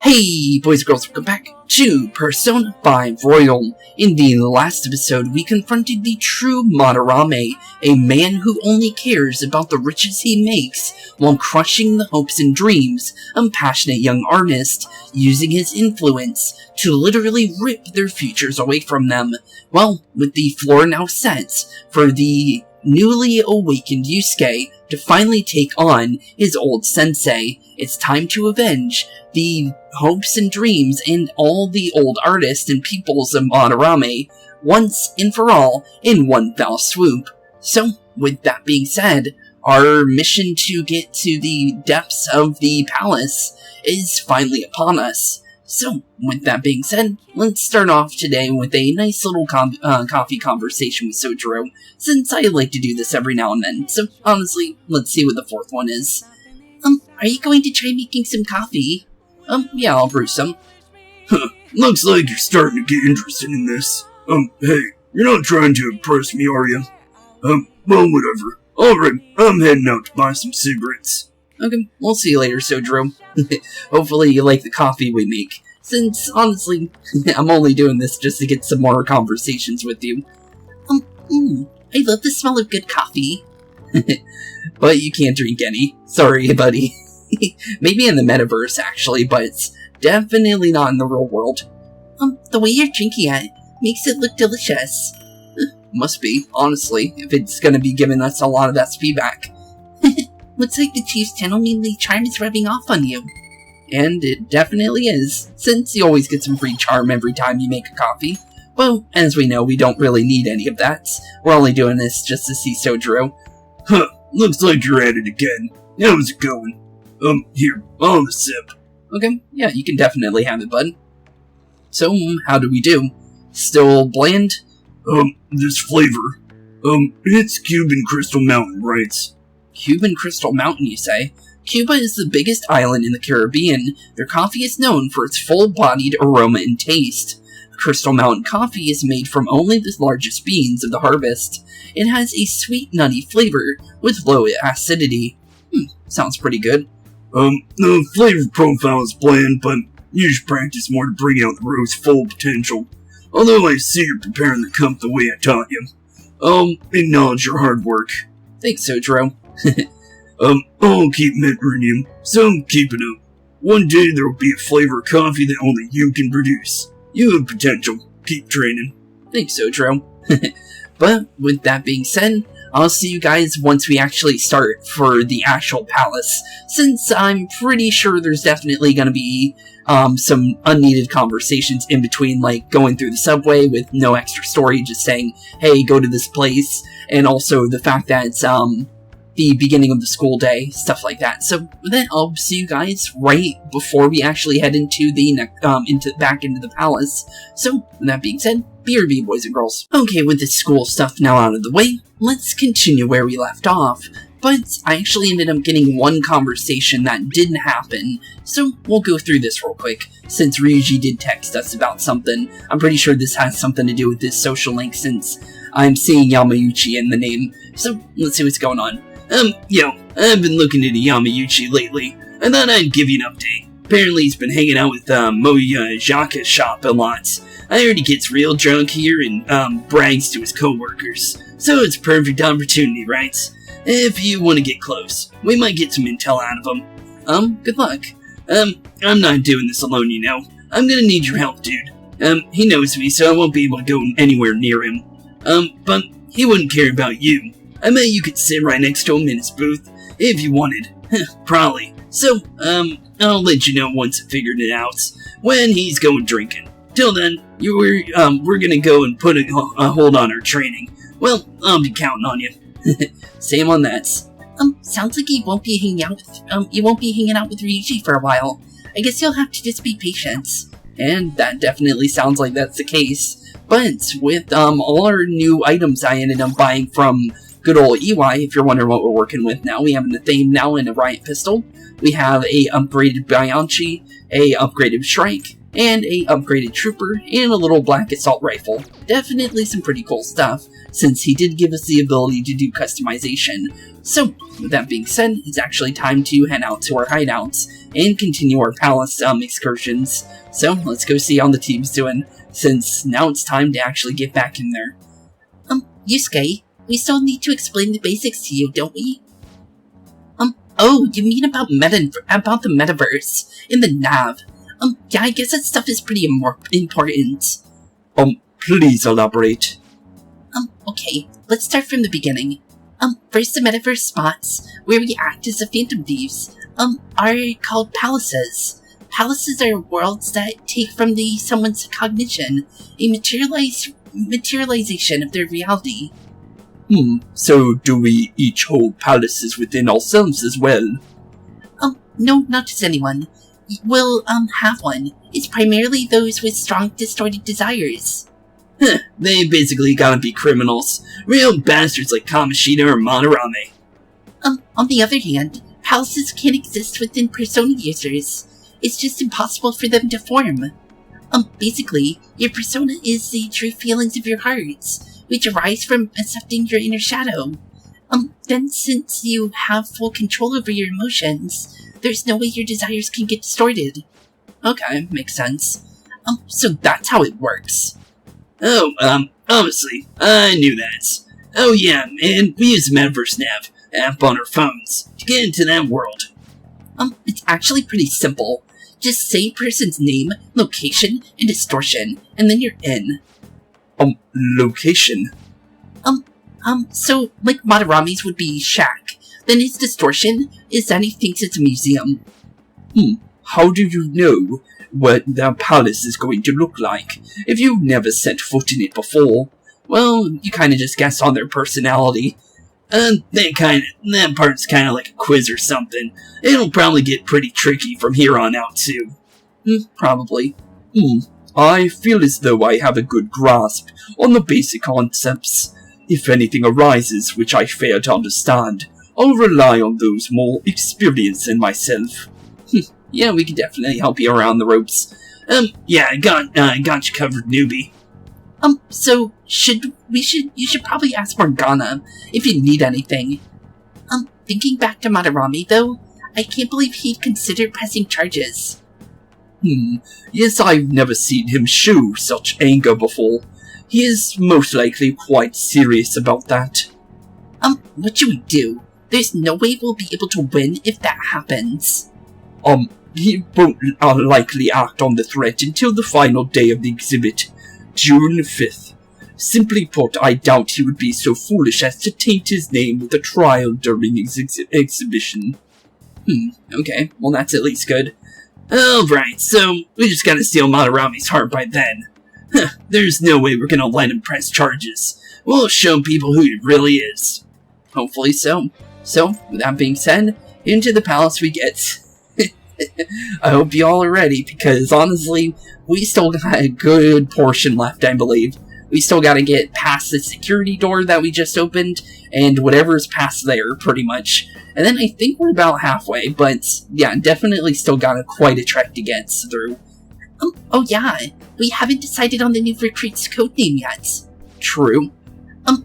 Hey boys and girls, welcome back to Persona 5 Royal. In the last episode, we confronted the true Madarame, a man who only cares about the riches he makes while crushing the hopes and dreams of a passionate young artist, using his influence to literally rip their futures away from them. Well, with the floor now set for the newly awakened Yusuke to finally take on his old sensei, it's time to avenge the hopes and dreams and all the old artists and peoples of Madarame once and for all in one foul swoop. So, with that being said, our mission to get to the depths of the palace is finally upon us. So, with that being said, let's start off today with a nice little coffee conversation with Sojiro, since I like to do this every now and then. So, honestly, let's see what the fourth one is. Are you going to try making some coffee? Yeah, I'll brew some. Looks like you're starting to get interested in this. Hey, you're not trying to impress me, are you? Well, whatever. Alright, I'm heading out to buy some cigarettes. Okay, we'll see you later, Sojiro. Hopefully you like the coffee we make, since, honestly, I'm only doing this just to get some more conversations with you. I love the smell of good coffee. But you can't drink any. Sorry, buddy. Maybe in the metaverse, actually, but it's definitely not in the real world. The way you're drinking it makes it look delicious. Must be, honestly, if it's gonna be giving us a lot of that feedback. Looks like the chief's gentlemanly charm is rubbing off on you. And it definitely is, since you always get some free charm every time you make a coffee. Well, as we know, we don't really need any of that. We're only doing this just to see Sojiro. Looks like you're at it again. How's it going? Here, I'll have a sip. Okay, yeah, you can definitely have it, bud. So, how do we do? Still bland? This flavor. It's Cuban Crystal Mountain, right? Cuban Crystal Mountain, you say? Cuba is the biggest island in the Caribbean. Their coffee is known for its full-bodied aroma and taste. Crystal Mountain coffee is made from only the largest beans of the harvest. It has a sweet, nutty flavor with low acidity. Sounds pretty good. The flavor profile is bland, but you should practice more to bring out the roast's full potential. Although I see you're preparing the cup the way I taught you. I'll acknowledge your hard work. Thanks, Sojiro. I'll keep mentoring you, so keep it up. One day there will be a flavor of coffee that only you can produce. You have potential. Keep training. Thanks, Sojiro. But, with that being said, I'll see you guys once we actually start for the actual palace, since I'm pretty sure there's definitely gonna be, some unneeded conversations in between, like going through the subway with no extra story, just saying, hey, go to this place, and also the fact that it's, the beginning of the school day, stuff like that. So with that, I'll see you guys right before we actually head into the back into the palace. So with that being said, BRB boys and girls. Okay, with this school stuff now out of the way, let's continue where we left off. But I actually ended up getting one conversation that didn't happen, so we'll go through this real quick, since Ryuji did text us about something. I'm pretty sure this has something to do with this social link, since I'm seeing Yamayuchi in the name. So let's see what's going on. I've been looking into Yamayuchi lately. I thought I'd give you an update. Apparently he's been hanging out with Moya Jaka's shop a lot. I heard he gets real drunk here and brags to his co-workers. So it's a perfect opportunity, right? If you want to get close, we might get some intel out of him. Good luck. I'm not doing this alone, you know. I'm gonna need your help, dude. He knows me, so I won't be able to go anywhere near him. But he wouldn't care about you. I bet you could sit right next to him in his booth, if you wanted. Probably. So, I'll let you know once I figured it out, when he's going drinking. Till then, we're gonna go and put a hold on our training. Well, I'll be counting on you. Same on that. Sounds like you won't be hanging out with Ryuji for a while. I guess you'll have to just be patient. And that definitely sounds like that's the case. But with all our new items I ended up buying from good old EY, if you're wondering what we're working with now, we have a Thame now and a Riot Pistol. We have a upgraded Bianchi, a upgraded Shrike, and a upgraded Trooper, and a little black assault rifle. Definitely some pretty cool stuff, since he did give us the ability to do customization. So, with that being said, it's actually time to head out to our hideouts and continue our palace excursions. So, let's go see how the team's doing, since now it's time to actually get back in there. Yusuke, we still need to explain the basics to you, don't we? Oh, you mean about the metaverse in the nav? Yeah, I guess that stuff is pretty important. Please elaborate. Okay, let's start from the beginning. First, the metaverse spots, where we act as the Phantom Thieves, are called palaces. Palaces are worlds that take from someone's cognition, a materialization of their reality. So do we each hold palaces within ourselves as well? No, not just anyone. We'll, have one. It's primarily those with strong distorted desires. They basically gotta be criminals. Real bastards like Kamoshida or Madarame. On the other hand, palaces can exist within persona users. It's just impossible for them to form. Basically, your persona is the true feelings of your hearts, which arise from accepting your inner shadow. Then since you have full control over your emotions, there's no way your desires can get distorted. Okay, makes sense. So that's how it works. Obviously, I knew that. Oh yeah, and we use Metaverse Nav app on our phones to get into that world. It's actually pretty simple. Just say person's name, location, and distortion, and then you're in. Location? So, like Madarame's would be shack, then his distortion is that he thinks it's a museum. How do you know what the palace is going to look like if you've never set foot in it before? Well, you kinda just guess on their personality. That part's kinda like a quiz or something. It'll probably get pretty tricky from here on out too. Probably. I feel as though I have a good grasp on the basic concepts. If anything arises which I fail to understand, I'll rely on those more experienced than myself. Yeah, we can definitely help you around the ropes. Yeah, I got you covered, newbie. So, you should probably ask Morgana if you need anything. Thinking back to Madarame, though, I can't believe he'd consider pressing charges. Yes, I've never seen him show such anger before. He is most likely quite serious about that. What should we do? There's no way we'll be able to win if that happens. He won't likely act on the threat until the final day of the exhibit, June 5th. Simply put, I doubt he would be so foolish as to taint his name with a trial during his exhibition. Okay, well that's at least good. Alright, so we just gotta steal Madarame's heart by then. There's no way we're gonna let him press charges. We'll show people who he really is. Hopefully so. So, with that being said, into the palace we get. I hope you all are ready, because honestly, we still got a good portion left, I believe. We still gotta get past the security door that we just opened, and whatever's past there, pretty much. And then I think we're about halfway, but yeah, definitely still got quite a trek to get through. Oh yeah, we haven't decided on the new recruit's code name yet. True.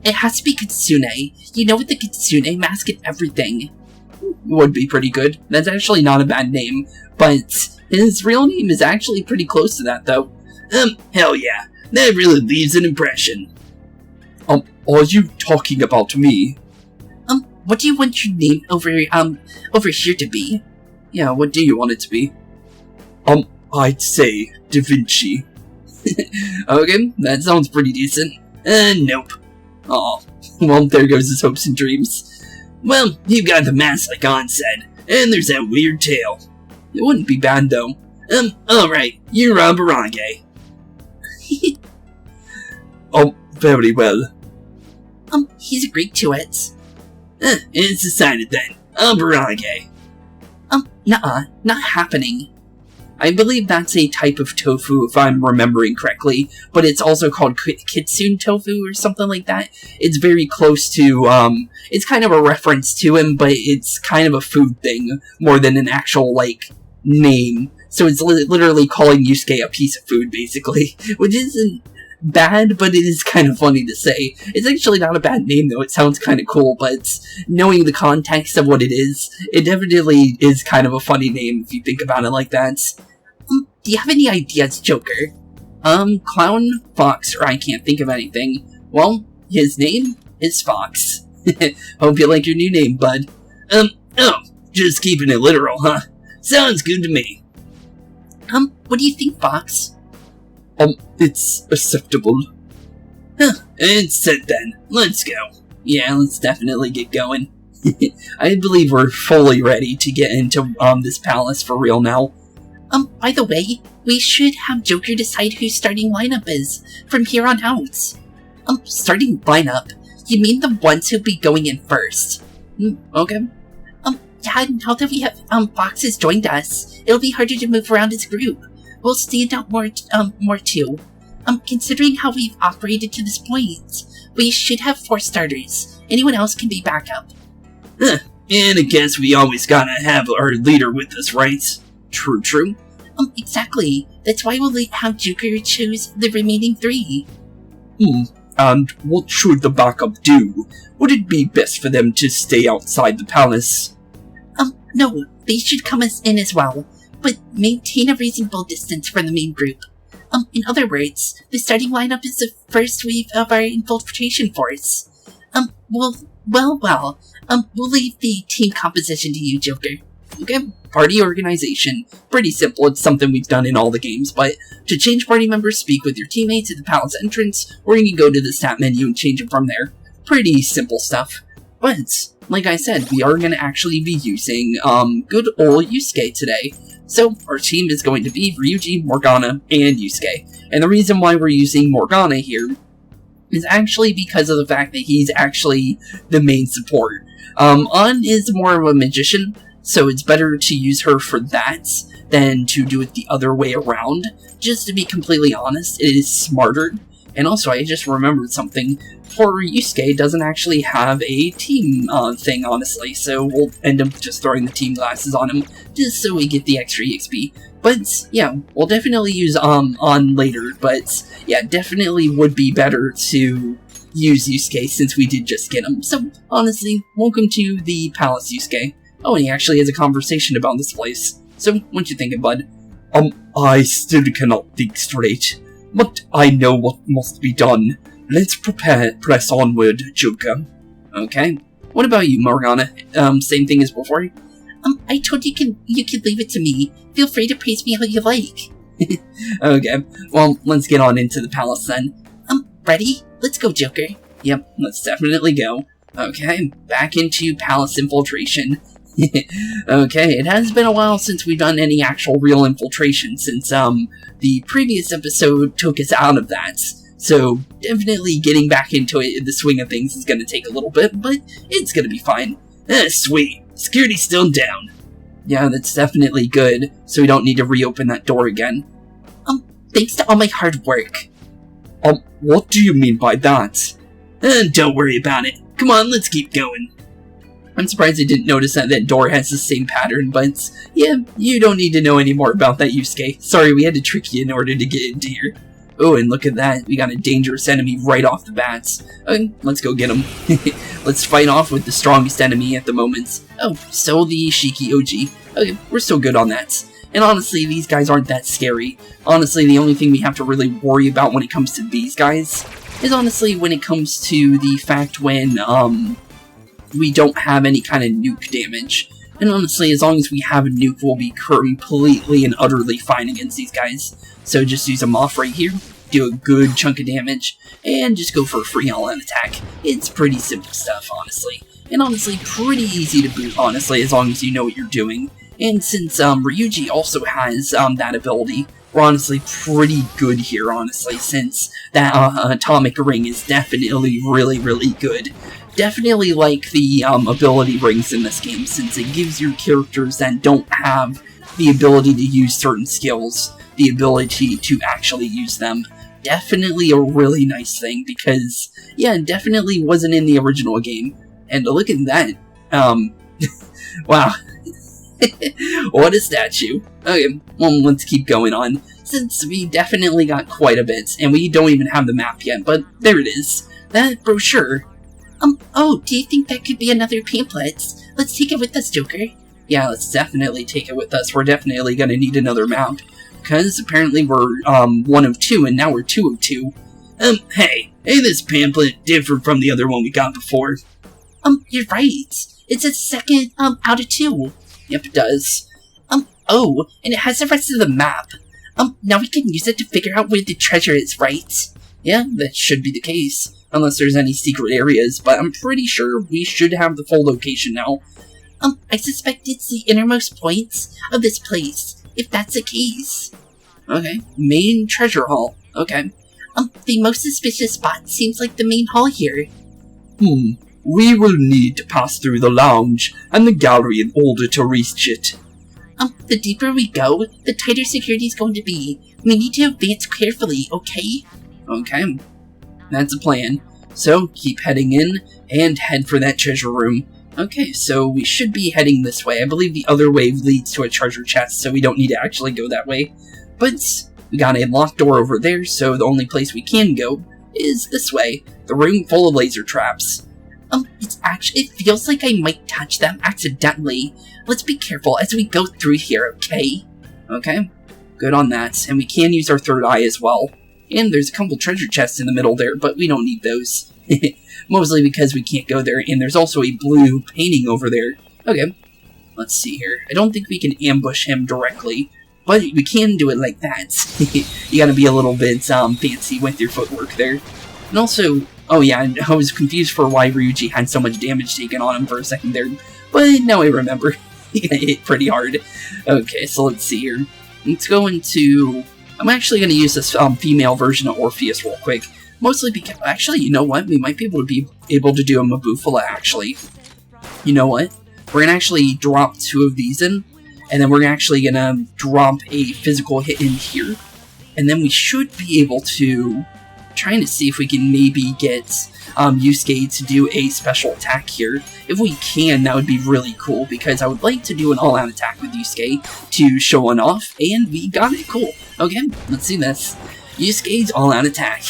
It has to be Kitsune. You know, with the Kitsune mask and everything. Would be pretty good. That's actually not a bad name, but his real name is actually pretty close to that, though. Hell yeah. That really leaves an impression. Are you talking about me? What do you want your name over here to be? Yeah, what do you want it to be? I'd say Da Vinci. Okay, that sounds pretty decent. Nope. Aw, well, there goes his hopes and dreams. Well, you got the mask like An said, and there's that weird tail. It wouldn't be bad, though. Alright, you're Barange. Oh, very well. He's agreed to it. It's decided then. Barange. Nuh-uh, not happening. I believe that's a type of tofu, if I'm remembering correctly, but it's also called kitsune tofu or something like that. It's very close to, it's kind of a reference to him, but it's kind of a food thing, more than an actual, like, name. So it's literally calling Yusuke a piece of food, basically, which isn't bad, but it is kind of funny to say. It's actually not a bad name, though. It sounds kind of cool, but knowing the context of what it definitely is kind of a funny name if you think about it like that. Do you have any ideas, Joker? Clown, Fox, or I can't think of anything. Well, his name is Fox. Hope you like your new name, bud. Oh, just keeping it literal, huh? Sounds good to me. What do you think, Fox? It's acceptable. It's set then. Let's go. Yeah, let's definitely get going. I believe we're fully ready to get into, this palace for real now. By the way, we should have Joker decide whose starting lineup is, from here on out. Starting lineup? You mean the ones who'll be going in first? Okay. Yeah, now that we have, Fox has joined us, it'll be harder to move around as a group. We'll stand out more too. Considering how we've operated to this point, we should have 4 starters. Anyone else can be backup. And I guess we always gotta have our leader with us, right? True. Exactly. That's why we'll have Joker choose the remaining 3. And what should the backup do? Would it be best for them to stay outside the palace? No, they should come in as well, but maintain a reasonable distance from the main group. In other words, the starting lineup is the first wave of our infiltration force. We'll leave the team composition to you, Joker. Okay, party organization. Pretty simple, it's something we've done in all the games, but to change party members, speak with your teammates at the palace entrance, or you can go to the stat menu and change it from there. Pretty simple stuff. But, like I said, we are going to actually be using, good old Yusuke today. So, our team is going to be Ryuji, Morgana, and Yusuke. And the reason why we're using Morgana here is actually because of the fact that he's actually the main support. An is more of a magician, so it's better to use her for that than to do it the other way around. Just to be completely honest, it is smarter. And also, I just remembered something. Poor Yusuke doesn't actually have a team thing, honestly, so we'll end up just throwing the team glasses on him, just so we get the extra EXP. But, yeah, we'll definitely use on later, but, yeah, definitely would be better to use Yusuke since we did just get him. So, honestly, welcome to the palace, Yusuke. Oh, and he actually has a conversation about this place. So, what you thinking, bud? I still cannot think straight. But I know what must be done. Let's press onward, Joker. Okay. What about you, Morgana? Same thing as before? I told you you could leave it to me. Feel free to praise me how you like. Okay. Well, let's get on into the palace then. Ready? Let's go, Joker. Yep, let's definitely go. Okay, back into palace infiltration. Okay, it has been a while since we've done any actual real infiltration since, the previous episode took us out of that. So, definitely getting back into it in the swing of things is gonna take a little bit, but it's gonna be fine. Sweet. Security's still down. Yeah, that's definitely good, so we don't need to reopen that door again. Thanks to all my hard work. What do you mean by that? Don't worry about it. Come on, let's keep going. I'm surprised I didn't notice that that door has the same pattern, but yeah, you don't need to know any more about that, Yusuke. Sorry, we had to trick you in order to get into here. Oh, and look at that, we got a dangerous enemy right off the bat. Let's go get him. Let's fight off with the strongest enemy at the moment. Oh, so the Shiki OG. Okay, we're still good on that. And honestly, these guys aren't that scary. Honestly, the only thing we have to really worry about when it comes to these guys is honestly when it comes to the fact when, we don't have any kind of nuke damage. And honestly, as long as we have a nuke, we'll be completely and utterly fine against these guys. So just use them off right here, do a good chunk of damage, and just go for a free all-out attack. It's pretty simple stuff, honestly. And honestly, pretty easy to boot, honestly, as long as you know what you're doing. And since Ryuji also has that ability, we're honestly pretty good here, honestly, since that atomic ring is definitely really good. Definitely like the ability rings in this game, since it gives your characters that don't have the ability to use certain skills, the ability to actually use them. Definitely a really nice thing, because, yeah, it definitely wasn't in the original game. And look at that. Wow. What a statue. Okay, well, let's keep going on, since we definitely got quite a bit, and we don't even have the map yet, but there it is. That brochure. Oh, do you think that could be another pamphlet? Let's take it with us, Joker. Yeah, let's definitely take it with us. We're definitely gonna need another map, because apparently we're, 1 of 2, and now we're 2 of 2. Hey, this pamphlet different from the other one we got before. You're right. It's a second, out of 2. Yep, it does. Oh, and it has the rest of the map. Now we can use it to figure out where the treasure is, right? Yeah, that should be the case. Unless there's any secret areas, but I'm pretty sure we should have the full location now. I suspect it's the innermost points of this place, if that's the case. Okay, main treasure hall. Okay. The most suspicious spot seems like the main hall here. We will need to pass through the lounge and the gallery in order to reach it. The deeper we go, the tighter security is going to be. We need to advance carefully, okay? Okay. That's a plan. So, keep heading in, and head for that treasure room. Okay, so we should be heading this way. I believe the other way leads to a treasure chest, so we don't need to actually go that way. But we got a locked door over there, so the only place we can go is this way. The room full of laser traps. It feels like I might touch them accidentally. Let's be careful as we go through here, okay? Okay, good on that. And we can use our third eye as well. And there's a couple treasure chests in the middle there, but we don't need those. Mostly because we can't go there, and there's also a blue painting over there. Okay, let's see here. I don't think we can ambush him directly, but we can do it like that. You gotta be a little bit fancy with your footwork there. And also, oh yeah, I was confused for why Ryuji had so much damage taken on him for a second there, but now I remember. He got hit pretty hard. Okay, so let's see here. Let's go into... I'm actually going to use this female version of Orpheus real quick. Mostly because... Actually, you know what? We might be able to do a Mabufala, actually. You know what? We're going to actually drop 2 of these in, and then we're actually going to drop a physical hit in here. And then we should be able to... Trying to see if we can maybe get Yusuke to do a special attack here. If we can, that would be really cool, because I would like to do an all-out attack with Yusuke to show one off, and we got it. Cool. Okay, let's see this. Yusuke's all-out attack.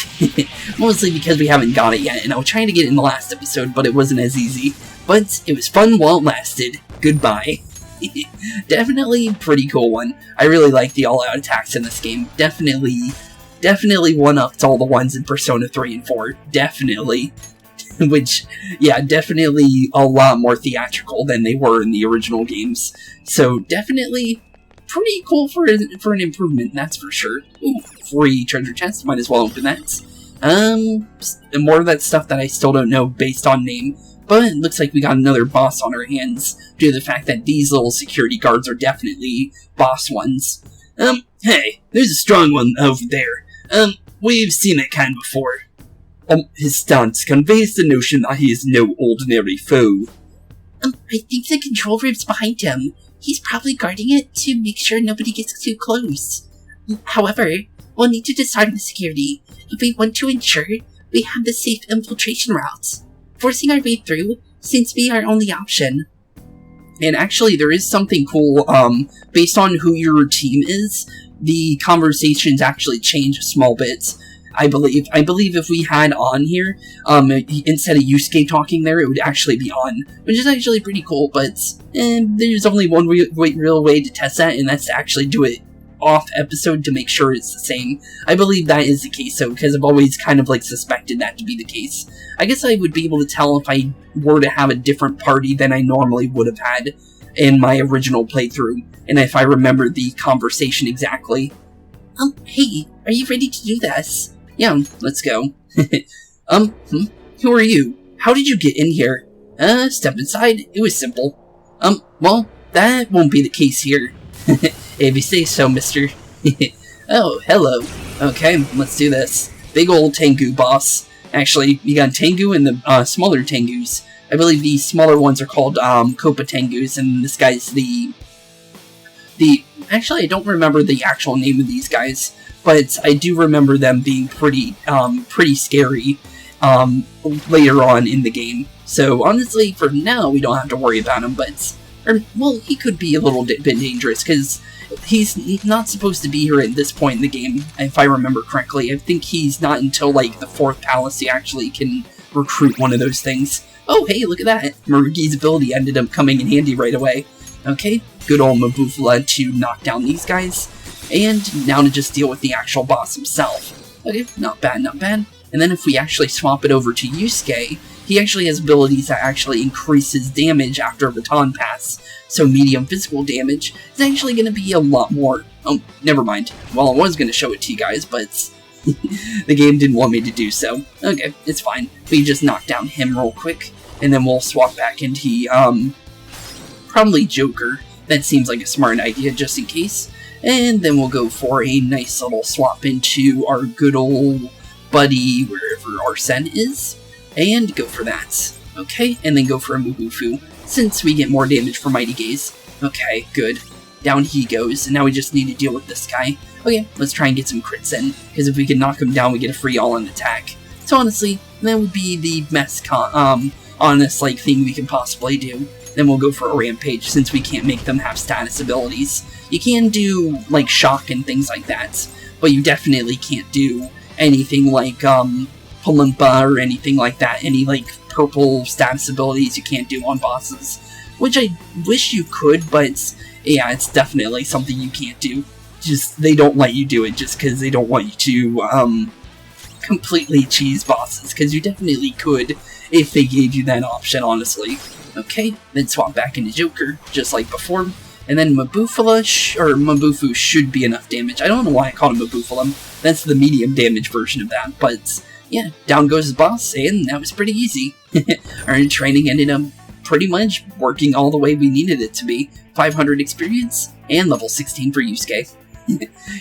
Mostly because we haven't got it yet, and I was trying to get it in the last episode, but it wasn't as easy. But it was fun while it lasted. Goodbye. Definitely a pretty cool one. I really like the all-out attacks in this game. Definitely one-upped all the ones in Persona 3 and 4. Definitely. Which, yeah, definitely a lot more theatrical than they were in the original games. So, definitely pretty cool for an improvement, that's for sure. Ooh, free treasure chest, might as well open that. And more of that stuff that I still don't know based on name. But it looks like we got another boss on our hands, due to the fact that these little security guards are definitely boss ones. Hey, there's a strong one over there. We've seen it kind before. His stance conveys the notion that he is no ordinary foe. I think the control room's behind him. He's probably guarding it to make sure nobody gets too close. However, we'll need to disarm the security if we want to ensure we have the safe infiltration routes. Forcing our way through seems to be our only option. And actually, there is something cool, based on who your team is, the conversations actually change a small bit, I believe. I believe if we had on here, instead of Yusuke talking there, it would actually be on, which is actually pretty cool, but there's only one real way to test that, and that's to actually do it off episode to make sure it's the same. I believe that is the case, though, because I've always kind of, suspected that to be the case. I guess I would be able to tell if I were to have a different party than I normally would have had in my original playthrough, and if I remember the conversation exactly. Hey, are you ready to do this? Yeah, let's go. Who are you? How did you get in here? Step inside. It was simple. Well, that won't be the case here. If you say so, mister. Oh, hello. Okay, let's do this. Big old Tengu boss. Actually, you got Tengu and the smaller Tengus. I believe the smaller ones are called Kopa Tengus, and this guy's the Actually, I don't remember the actual name of these guys, but I do remember them being pretty scary later on in the game. So honestly, for now, we don't have to worry about him, but, well, he could be a little bit dangerous, because he's not supposed to be here at this point in the game, if I remember correctly. I think he's not until, like, the 4th palace he actually can recruit one of those things. Oh, hey, look at that! Marugi's ability ended up coming in handy right away. Okay, good old Mabufula to knock down these guys, and now to just deal with the actual boss himself. Okay, not bad, not bad. And then if we actually swap it over to Yusuke, he actually has abilities that actually increase his damage after a baton pass. So medium physical damage is actually going to be a lot more. Oh, never mind. Well, I was going to show it to you guys, but the game didn't want me to do so. Okay, it's fine. We just knock down him real quick, and then we'll swap back into, probably Joker. That seems like a smart idea, just in case. And then we'll go for a nice little swap into our good old buddy, wherever Arsene is, and go for that. Okay, and then go for a Mubufu, since we get more damage for Mighty Gaze. Okay, good. Down he goes, and now we just need to deal with this guy. Okay, let's try and get some crits in, because if we can knock him down, we get a free all-in attack. So honestly, that would be the best honest thing we can possibly do. Then we'll go for a Rampage, since we can't make them have status abilities. You can do, like, Shock and things like that, but you definitely can't do anything like, Palumpa or anything like that. Any, like, purple status abilities you can't do on bosses. Which I wish you could, but, yeah, it's definitely something you can't do. Just, they don't let you do it just because they don't want you to, completely cheese bosses, because you definitely could if they gave you that option, honestly. Okay, then swap back into Joker, just like before, and then Mabufu should be enough damage. I don't know why I called him Mabufula. That's the medium damage version of that, but yeah, down goes the boss, and that was pretty easy. Our training ended up pretty much working all the way we needed it to be. 500 experience, and level 16 for Yusuke.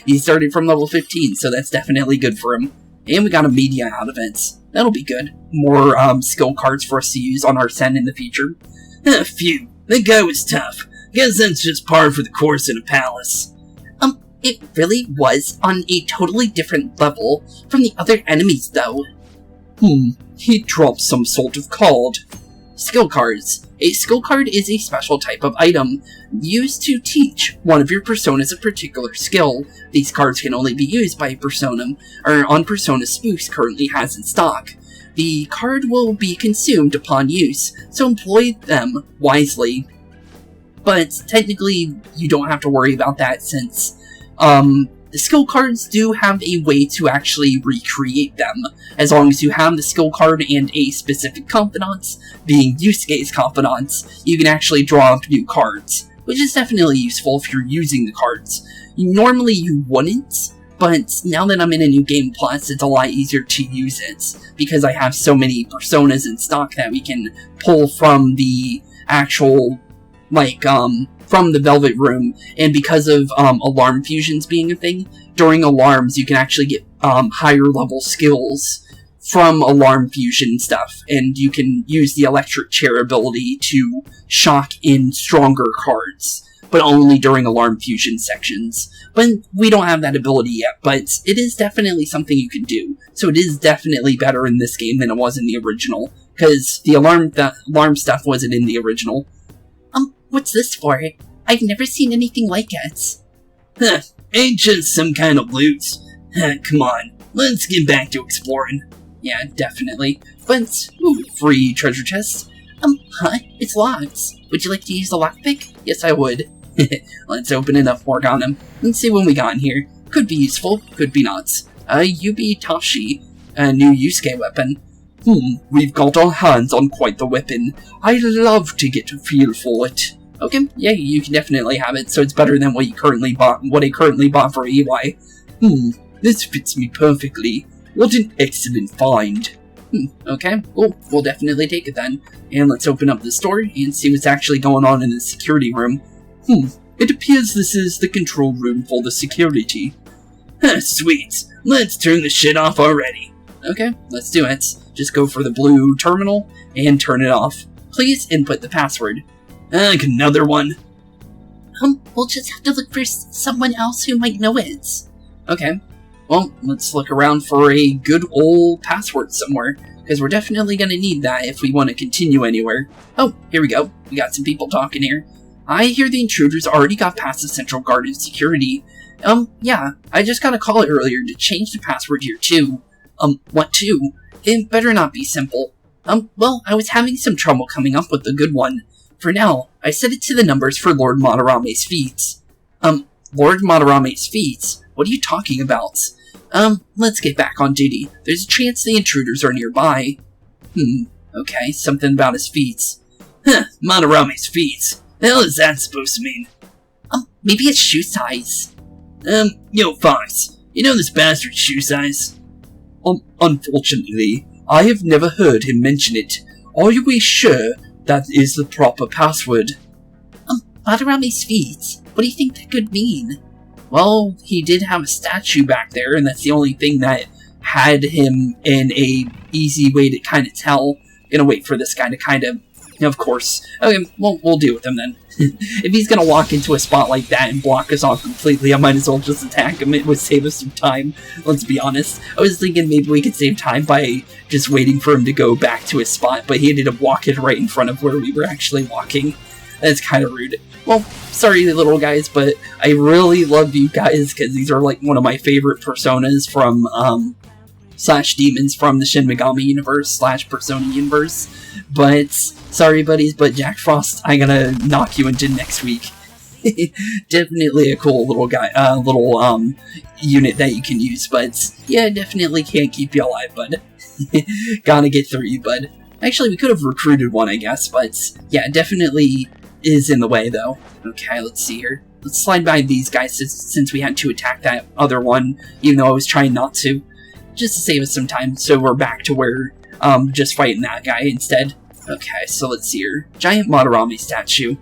He started from level 15, so that's definitely good for him. And we got a media out of it. That'll be good. More skill cards for us to use on Arsene in the future. Phew, that guy was tough. Guess that's just par for the course in a palace. It really was on a totally different level from the other enemies, though. He dropped some sort of card. Skill cards. A skill card is a special type of item used to teach one of your personas a particular skill. These cards can only be used by a persona, or on persona Spooks currently has in stock. The card will be consumed upon use, so employ them wisely. But technically, you don't have to worry about that since, the skill cards do have a way to actually recreate them. As long as you have the skill card and a specific confidant, being Yusuke's confidant, you can actually draw up new cards, which is definitely useful if you're using the cards. Normally you wouldn't, but now that I'm in a new game plus, it's a lot easier to use it, because I have so many personas in stock that we can pull from the actual, from the Velvet Room, and because of alarm fusions being a thing, during alarms you can actually get higher level skills from alarm fusion stuff, and you can use the electric chair ability to shock in stronger cards, but only during alarm fusion sections. But we don't have that ability yet, but it is definitely something you can do, so it is definitely better in this game than it was in the original, because the alarm stuff wasn't in the original. What's this for? I've never seen anything like it. Ain't just some kind of loot. Come on, let's get back to exploring. Yeah, definitely. But, ooh, free treasure chest. It's locked. Would you like to use the lockpick? Yes, I would. Let's open it up, work on him. Let's see what we got in here. Could be useful, could be not. Yubi Tashi, a new Yusuke weapon. We've got our hands on quite the weapon. I love to get a feel for it. Okay, yeah, you can definitely have it, so it's better than what I currently bought for EY. This fits me perfectly. What an excellent find. Okay, cool. We'll definitely take it then. And let's open up the store and see what's actually going on in the security room. It appears this is the control room for the security. Sweet. Let's turn the shit off already. Okay, let's do it. Just go for the blue terminal and turn it off. Please input the password. Another one. We'll just have to look for someone else who might know it. Okay. Well, let's look around for a good old password somewhere, because we're definitely going to need that if we want to continue anywhere. Oh, here we go. We got some people talking here. I hear the intruders already got past the central guard of security. Yeah, I just got a call earlier to change the password here too. What to? It better not be simple. Well, I was having some trouble coming up with a good one. For now, I set it to the numbers for Lord Madarame's feats. Lord Madarame's feats? What are you talking about? Let's get back on duty. There's a chance the intruders are nearby. Okay, something about his feats. Huh, Madarame's feats. The hell is that supposed to mean? Maybe it's shoe size. Yo, Fox, you know this bastard's shoe size? Unfortunately, I have never heard him mention it. Are we sure that is the proper password? Madarame's feats? What do you think that could mean? Well, he did have a statue back there, and that's the only thing that had him in a easy way to kind of tell. Gonna wait for this guy to kind of course. Okay, well, we'll deal with him then. If he's gonna walk into a spot like that and block us off completely, I might as well just attack him. It would save us some time, let's be honest. I was thinking maybe we could save time by just waiting for him to go back to his spot, but he ended up walking right in front of where we were actually walking. That's kind of rude. Well, sorry little guys, but I really love you guys, because these are like one of my favorite personas from, slash demons from the Shin Megami universe, slash Persona universe. But, sorry buddies, but Jack Frost, I'm gonna knock you into next week. Definitely a cool little guy, unit that you can use, but yeah, definitely can't keep you alive, bud. Gotta get through you, bud. Actually, we could have recruited one, I guess, but yeah, definitely is in the way, though. Okay, let's see here. Let's slide by these guys since we had to attack that other one, even though I was trying not to. Just to save us some time, so we're back to where, just fighting that guy instead. Okay, so let's see here. Giant Madarame statue.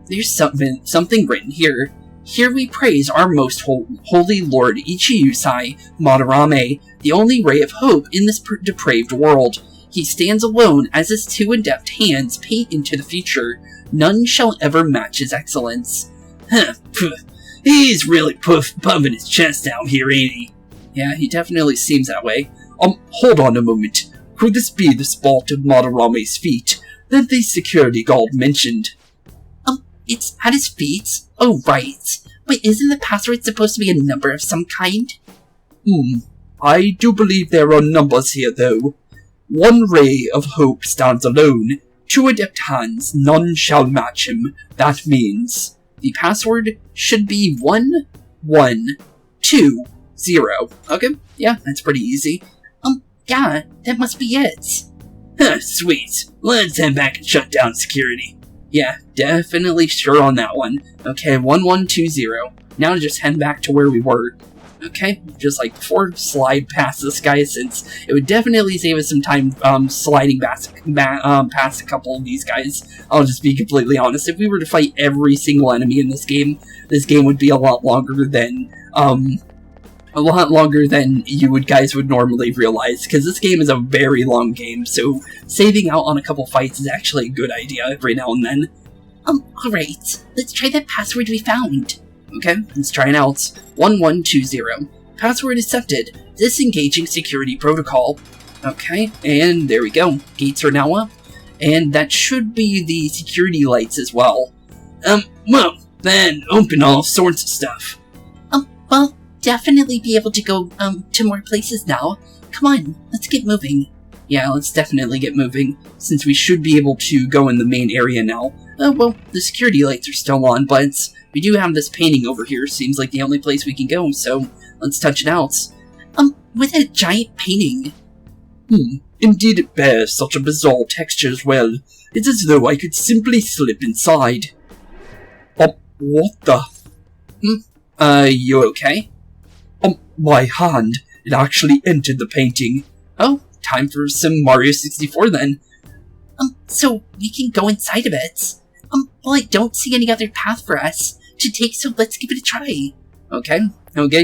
There's something written here. Here we praise our most holy Lord Ichiyusai Madarame, the only ray of hope in this depraved world. He stands alone as his two adept hands paint into the future. None shall ever match his excellence. Huh, he's really puffing his chest out here, ain't he? Yeah, he definitely seems that way. Hold on a moment. Could this be the spot of Madarame's feet that the security guard mentioned? It's at his feet? Oh, right. Wait, isn't the password supposed to be a number of some kind? I do believe there are numbers here, though. One ray of hope stands alone. Two adept hands, none shall match him. That means the password should be 1120. Okay, yeah, that's pretty easy. Yeah, that must be it. Huh, sweet. Let's head back and shut down security. Yeah, definitely sure on that one. Okay, 1120. Now just head back to where we were. Okay, just like before, slide past this guy, since it would definitely save us some time sliding past a couple of these guys. I'll just be completely honest. If we were to fight every single enemy in this game would be a lot longer than you guys would normally realize, because this game is a very long game, so saving out on a couple fights is actually a good idea every now and then. Alright, let's try that password we found. Okay, let's try it out. 1120. Password accepted. Disengaging security protocol. Okay, and there we go. Gates are now up. And that should be the security lights as well. Well, then open all sorts of stuff. Well, definitely be able to go, to more places now. Come on, let's get moving. Yeah, let's definitely get moving, since we should be able to go in the main area now. Well, the security lights are still on, but we do have this painting over here. Seems like the only place we can go, so let's touch it out. With a giant painting. Indeed it bears such a bizarre texture as well. It's as though I could simply slip inside. What the? You okay? My hand. It actually entered the painting. Oh, time for some Mario 64 then. So we can go inside of it. Well, I don't see any other path for us to take, so let's give it a try. Okay,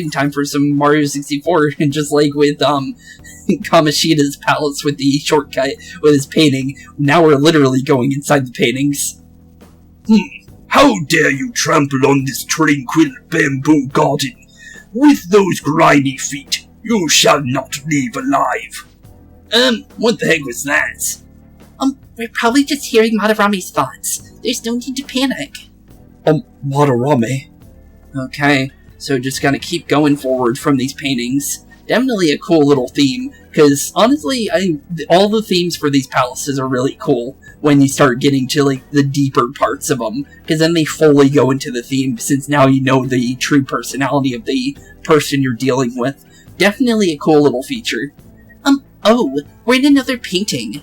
time for some Mario 64, and just like with, Kamoshida's palace with the shortcut with his painting, now we're literally going inside the paintings. How dare you trample on this tranquil bamboo garden? With those grimy feet, you shall not leave alive. What the heck was that? We're probably just hearing Madarame's thoughts. There's no need to panic. Madarame. Okay, so just gotta keep going forward from these paintings. Definitely a cool little theme, because honestly, all the themes for these palaces are really cool when you start getting to like the deeper parts of them, because then they fully go into the theme, since now you know the true personality of the person you're dealing with. Definitely a cool little feature. Oh, we're in another painting.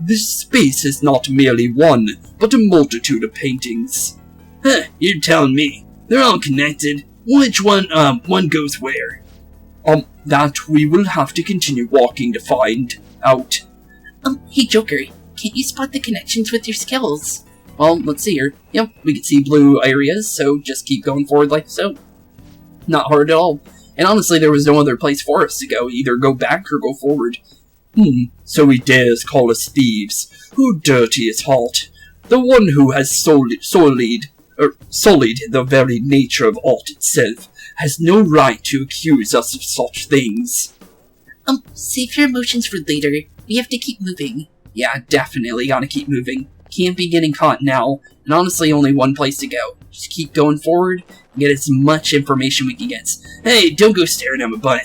This space is not merely one, but a multitude of paintings. Huh, you're telling me. They're all connected. Which one goes where? That we will have to continue walking to find out. Hey Joker, can't you spot the connections with your skills? Well, let's see here. Yep, we can see blue areas, so just keep going forward like so. Not hard at all. And honestly, there was no other place for us to go. Either go back or go forward. So he dares call us thieves. Who dirty his heart? The one who has sullied the very nature of art itself has no right to accuse us of such things. Save your emotions for later. We have to keep moving. Yeah, definitely gotta keep moving. Can't be getting caught now. And honestly, only one place to go. Just keep going forward and get as much information we can get. Hey, don't go staring at my butt.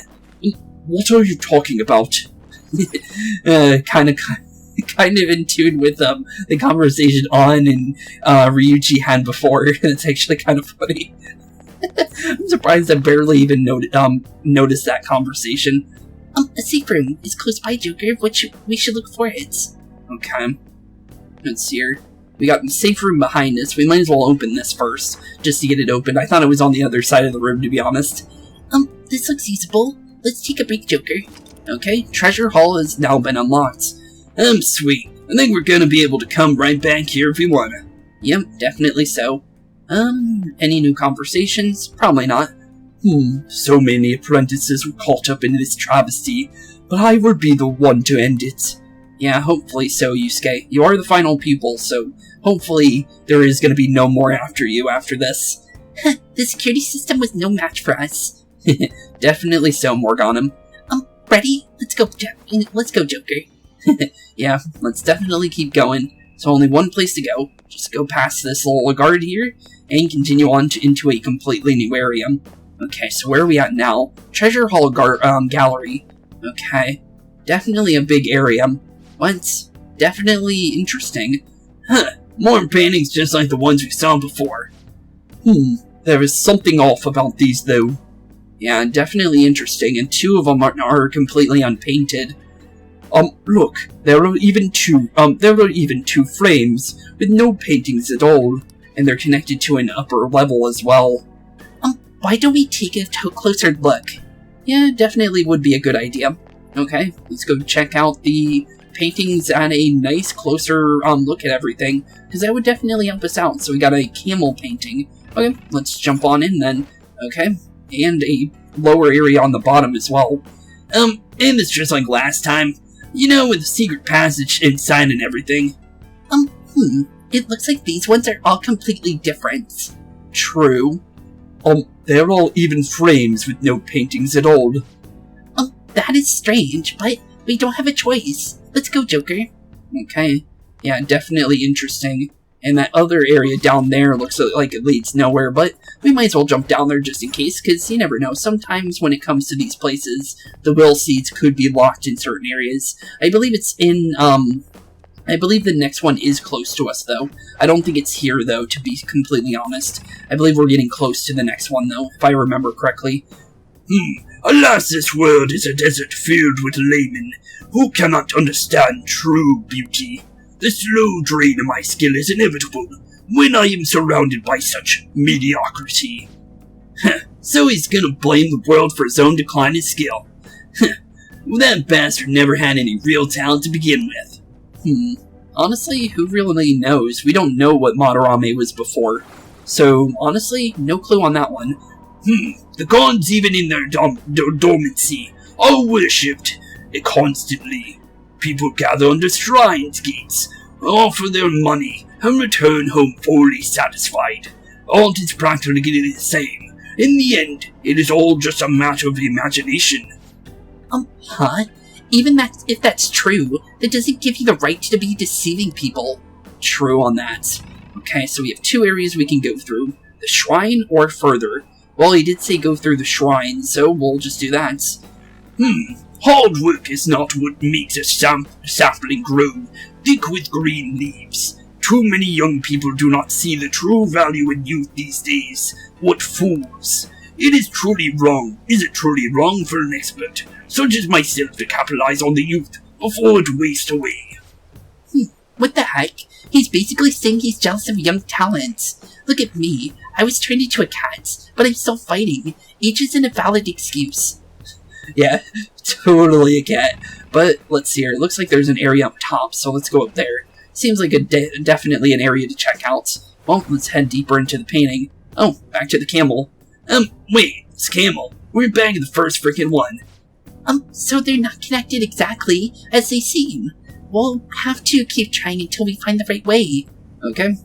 What are you talking about? Kind of in tune with the conversation On and Ryuichi had before. It's actually kind of funny. I'm surprised I barely even noticed that conversation. A safe room is close by, Joker, which we should look for it. Okay. Let's see here. We got the safe room behind us. We might as well open this first, just to get it open. I thought it was on the other side of the room, to be honest. This looks usable. Let's take a break, Joker. Okay, Treasure Hall has now been unlocked. Sweet. I think we're gonna be able to come right back here if we wanna. Yep, definitely so. Any new conversations? Probably not. So many apprentices were caught up in this travesty, but I will be the one to end it. Yeah, hopefully so, Yusuke. You are the final pupil, so hopefully there is going to be no more after you after this. The security system was no match for us. Definitely so, Morganum. Ready? Let's go, Joker. Yeah, let's definitely keep going. So only one place to go. Just go past this little guard here, and continue on into a completely new area. Okay, so where are we at now? Treasure Hall Gallery. Okay, definitely a big area. What's definitely interesting. More paintings just like the ones we saw before. There is something off about these, though. Yeah, definitely interesting, and two of them are completely unpainted. Look, there are even two frames with no paintings at all, and they're connected to an upper level as well. Why don't we take a closer look? Yeah, definitely would be a good idea. Okay, let's go check out the paintings and a nice closer look at everything, because that would definitely help us out. So we got a camel painting. Okay, let's jump on in then. Okay, and a lower area on the bottom as well. And it's just like last time. You know, with the secret passage inside and everything. It looks like these ones are all completely different. True. They're all even frames with no paintings at all. That is strange, but we don't have a choice. Let's go, Joker. Okay. Yeah, definitely interesting. And that other area down there looks like it leads nowhere, but we might as well jump down there just in case, because you never know. Sometimes when it comes to these places, the will seeds could be locked in certain areas. I believe it's in, I believe the next one is close to us, though. I don't think it's here, though, to be completely honest. I believe we're getting close to the next one, though, if I remember correctly. Alas, this world is a desert filled with laymen who cannot understand true beauty. The slow drain of my skill is inevitable when I am surrounded by such mediocrity. So he's gonna blame the world for his own decline in skill. That bastard never had any real talent to begin with. Honestly, who really knows? We don't know what Madarame was before. So, honestly, no clue on that one. The gods, even in their dormancy, are worshipped constantly. People gather under shrines gates, offer their money, and return home fully satisfied. Alt is practically the same. In the end, it is all just a matter of imagination. Huh? Even if that's true, that doesn't give you the right to be deceiving people. True on that. Okay, so we have 2 areas we can go through. The shrine or further. Well, he did say go through the shrine, so we'll just do that. Hard work is not what makes a sapling grow, thick with green leaves. Too many young people do not see the true value in youth these days. What fools! Is it truly wrong for an expert, such as myself, to capitalize on the youth before it wastes away? What the heck? He's basically saying he's jealous of young talents. Look at me. I was turned into a cat, but I'm still fighting. Age isn't a valid excuse. Yeah, totally a cat. But let's see here. It looks like there's an area up top, so let's go up there. Seems like definitely an area to check out. Well, let's head deeper into the painting. Oh, back to the camel. Wait, it's camel. We're back in the first freaking one. So they're not connected exactly as they seem. We'll have to keep trying until we find the right way. Okay.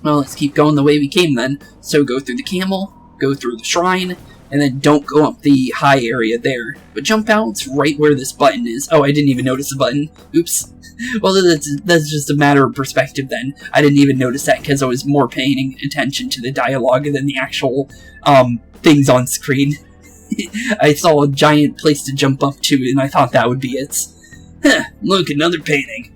Well, let's keep going the way we came then. So go through the camel, go through the shrine, and then don't go up the high area there. But jump out right where this button is. Oh, I didn't even notice the button. Oops. Well, that's just a matter of perspective then. I didn't even notice that because I was more paying attention to the dialogue than the actual things on screen. I saw a giant place to jump up to, and I thought that would be it. Look, another painting.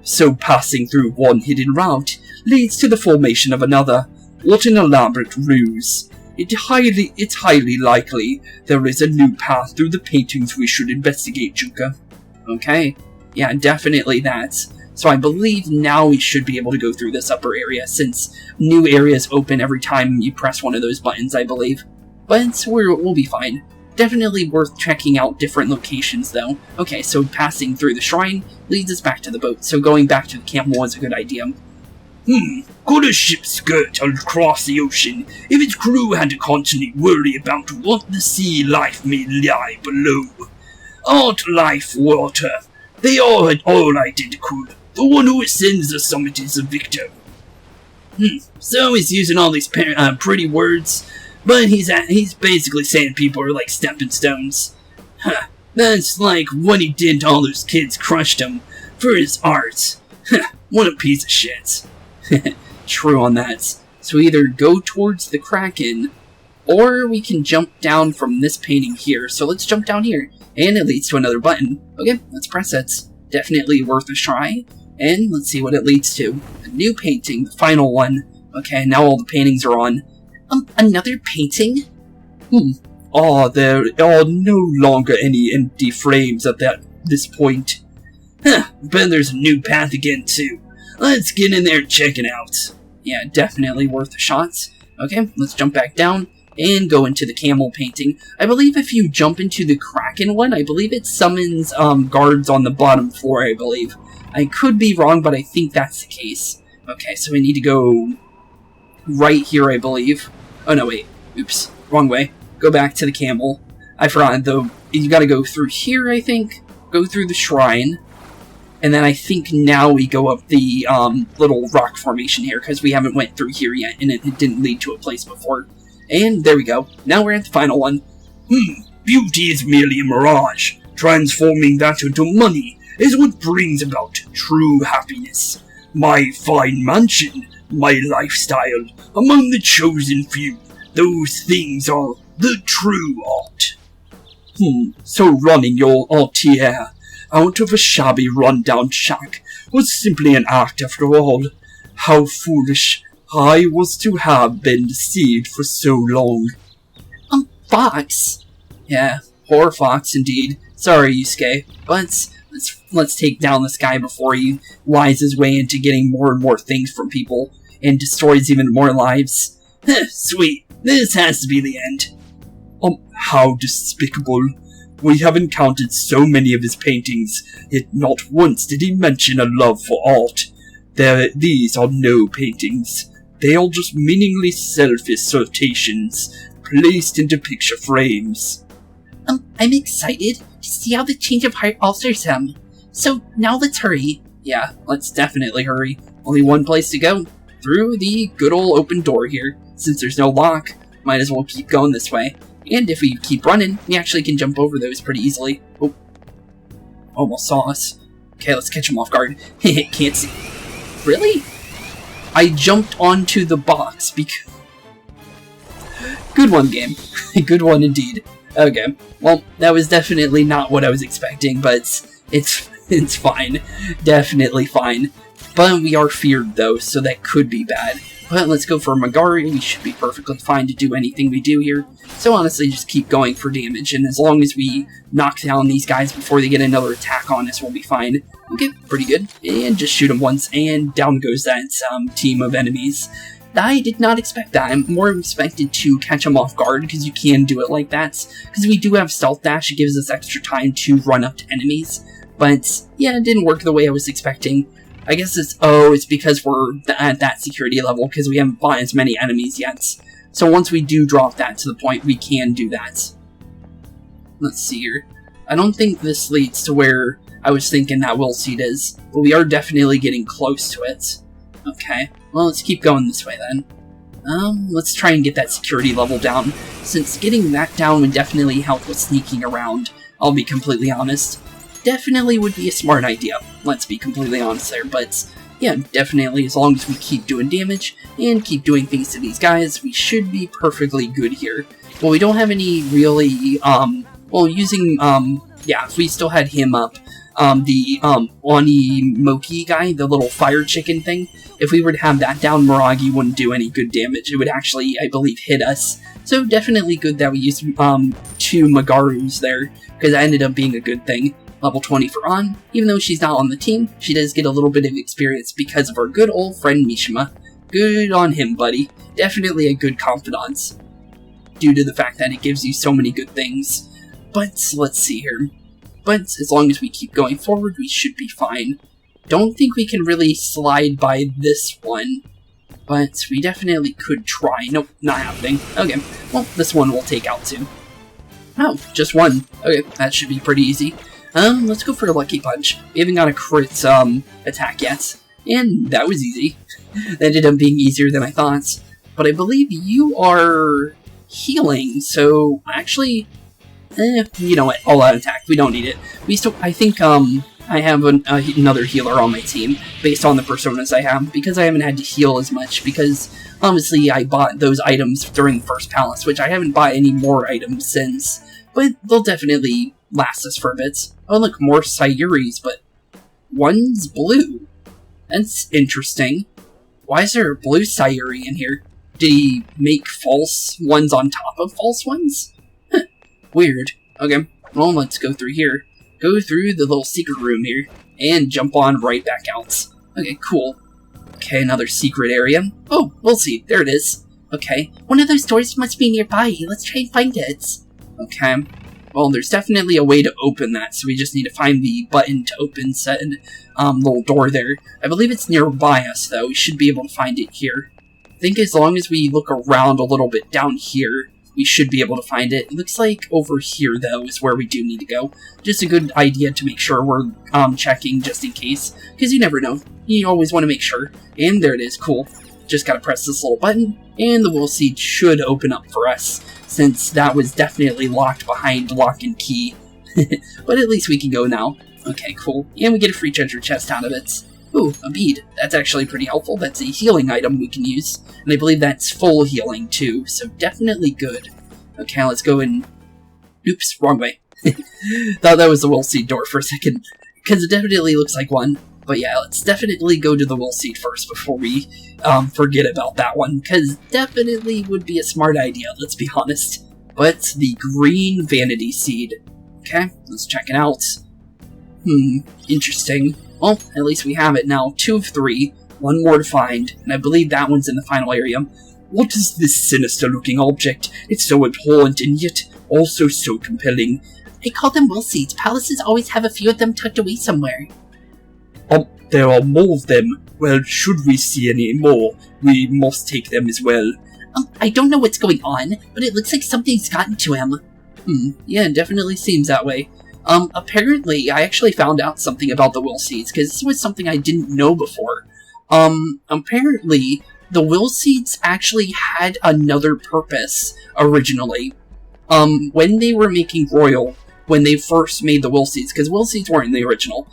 So passing through one hidden route leads to the formation of another. What an elaborate ruse. It's highly likely there is a new path through the paintings we should investigate, Yusuke. Okay, yeah, definitely that. So I believe now we should be able to go through this upper area, since new areas open every time you press one of those buttons, I believe. But we'll be fine. Definitely worth checking out different locations, though. Okay, so passing through the shrine leads us back to the boat, so going back to the camel was a good idea. Could a ship skirt across the ocean if its crew had to constantly worry about what the sea life may lie below? Art, life, water, they are all identical. The one who ascends the summit is the victor. So he's using all these pretty words, but he's basically saying people are like stepping stones. That's like what he did to all those kids, crushed him for his art. What a piece of shit. True on that. So we either go towards the Kraken, or we can jump down from this painting here. So let's jump down here, and it leads to another button. Okay, let's press it. Definitely worth a try. And let's see what it leads to. A new painting, the final one. Okay, now all the paintings are on. Another painting? There are no longer any empty frames at this point. Bet there's a new path again too. Let's get in there and check it out. Yeah, definitely worth a shot. Okay, let's jump back down and go into the camel painting. I believe if you jump into the Kraken one, I believe it summons guards on the bottom floor, I believe. I could be wrong, but I think that's the case. Okay, so we need to go right here, I believe. Oh, no, wait. Oops. Wrong way. Go back to the camel. I forgot, though. You gotta go through here, I think. Go through the shrine. And then I think now we go up the little rock formation here, because we haven't went through here yet, and it didn't lead to a place before. And there we go. Now we're at the final one. Beauty is merely a mirage. Transforming that into money is what brings about true happiness. My fine mansion, my lifestyle, among the chosen few, those things are the true art. So running your artier out of a shabby run-down shack was simply an act after all. How foolish I was to have been deceived for so long. Fox? Yeah, poor Fox indeed. Sorry, Yusuke, but let's take down this guy before he lies his way into getting more and more things from people and destroys even more lives. Sweet, this has to be the end. How despicable. We have encountered so many of his paintings, yet not once did he mention a love for art. These are no paintings. They are just meaningless self-assertions, placed into picture frames. I'm excited to see how the change of heart alters him. So now let's hurry. Yeah, let's definitely hurry. only one place to go. Through the good old open door here. Since there's no lock, might as well keep going this way. And if we keep running, we actually can jump over those pretty easily. Oh, almost saw us. Okay, let's catch him off guard. Can't see. Really? I jumped onto the box because... Good one, game. Good one indeed. Okay, well, that was definitely not what I was expecting, but it's fine. Definitely fine. But we are feared, though, so that could be bad. But let's go for Magari. We should be perfectly fine to do anything we do here. So honestly, just keep going for damage, and as long as we knock down these guys before they get another attack on us, we'll be fine. Okay, pretty good. And just shoot them once, and down goes that team of enemies. I did not expect that. I'm more expected to catch them off guard, because you can do it like that. Because we do have Stealth Dash, it gives us extra time to run up to enemies. But, yeah, it didn't work the way I was expecting. I guess it's because we're at that security level, because we haven't fought as many enemies yet. So once we do drop that to the point, we can do that. Let's see here. I don't think this leads to where I was thinking that will seed is, but we are definitely getting close to it. Okay, well, let's keep going this way then. Let's try and get that security level down, since getting that down would definitely help with sneaking around, I'll be completely honest. Definitely would be a smart idea, let's be completely honest there, but yeah, definitely, as long as we keep doing damage and keep doing things to these guys, we should be perfectly good here. Well, we don't have any really, if we still had him up, the Onimoki guy, the little fire chicken thing, if we were to have that down, Miragi wouldn't do any good damage. It would actually, I believe, hit us. So definitely good that we used 2 Magarus there, because that ended up being a good thing. Level 20 for An. Even though she's not on the team, she does get a little bit of experience because of our good old friend Mishima. Good on him, buddy. Definitely a good confidant, due to the fact that it gives you so many good things. But let's see here. But as long as we keep going forward, we should be fine. Don't think we can really slide by this one, but we definitely could try. Nope, not happening. Okay, well, this one we'll take out too. Oh, just one. Okay, that should be pretty easy. Let's go for a Lucky Punch. We haven't got a crit, attack yet. And that was easy. That ended up being easier than I thought. But I believe you are healing, so actually, you know what, all out attack. We don't need it. I think, I have another healer on my team, based on the personas I have, because I haven't had to heal as much, because, obviously, I bought those items during the first palace, which I haven't bought any more items since, but they'll definitely last us for a bit. Oh, look, more Sayuris, but one's blue. That's interesting. Why is there a blue Sayuri in here? Did he make false ones on top of false ones? Weird. Okay, well, let's go through here. Go through the little secret room here, and jump on right back out. Okay, cool. Okay, another secret area. Oh, we'll see. There it is. Okay, one of those doors must be nearby. Let's try and find it. Okay. Well, there's definitely a way to open that, so we just need to find the button to open said little door there. I believe it's nearby us, though. We should be able to find it here. I think as long as we look around a little bit down here, we should be able to find it. It looks like over here, though, is where we do need to go. Just a good idea to make sure we're checking just in case, because you never know. You always want to make sure. And there it is. Cool. Just gotta press this little button, and the Will Seed should open up for us, since that was definitely locked behind lock and key. But at least we can go now. Okay, cool. And we get a free treasure chest out of it. Ooh, a bead. That's actually pretty helpful. That's a healing item we can use. And I believe that's full healing, too, so definitely good. Okay, let's go in... Oops, wrong way. Thought that was the Will Seed door for a second, because it definitely looks like one. But yeah, let's definitely go to the Will Seed first before we forget about that one, because definitely would be a smart idea, let's be honest. But the green vanity seed. Okay, let's check it out. Interesting. Well, at least we have it now. 2 of 3. 1 more to find, and I believe that one's in the final area. What is this sinister-looking object? It's so abhorrent and yet also so compelling. I call them Will Seeds. Palaces always have a few of them tucked away somewhere. There are more of them. Well, should we see any more, we must take them as well. I don't know what's going on, but it looks like something's gotten to him. Yeah, it definitely seems that way. Apparently, I actually found out something about the Will Seeds, because this was something I didn't know before. apparently, the will seeds actually had another purpose originally. When they were making Royal, when they first made the will seeds, because will seeds weren't in the original,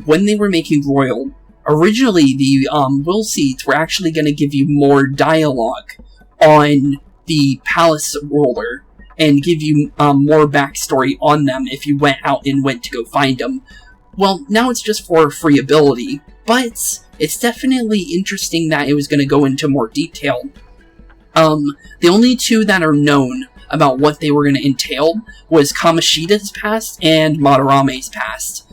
when they were making Royal, originally the will seeds were actually going to give you more dialogue on the palace ruler, and give you more backstory on them if you went out and went to go find them. Well, now it's just for free ability, but it's definitely interesting that it was going to go into more detail. The only two that are known about what they were going to entail was Kamoshida's past and Madarame's past.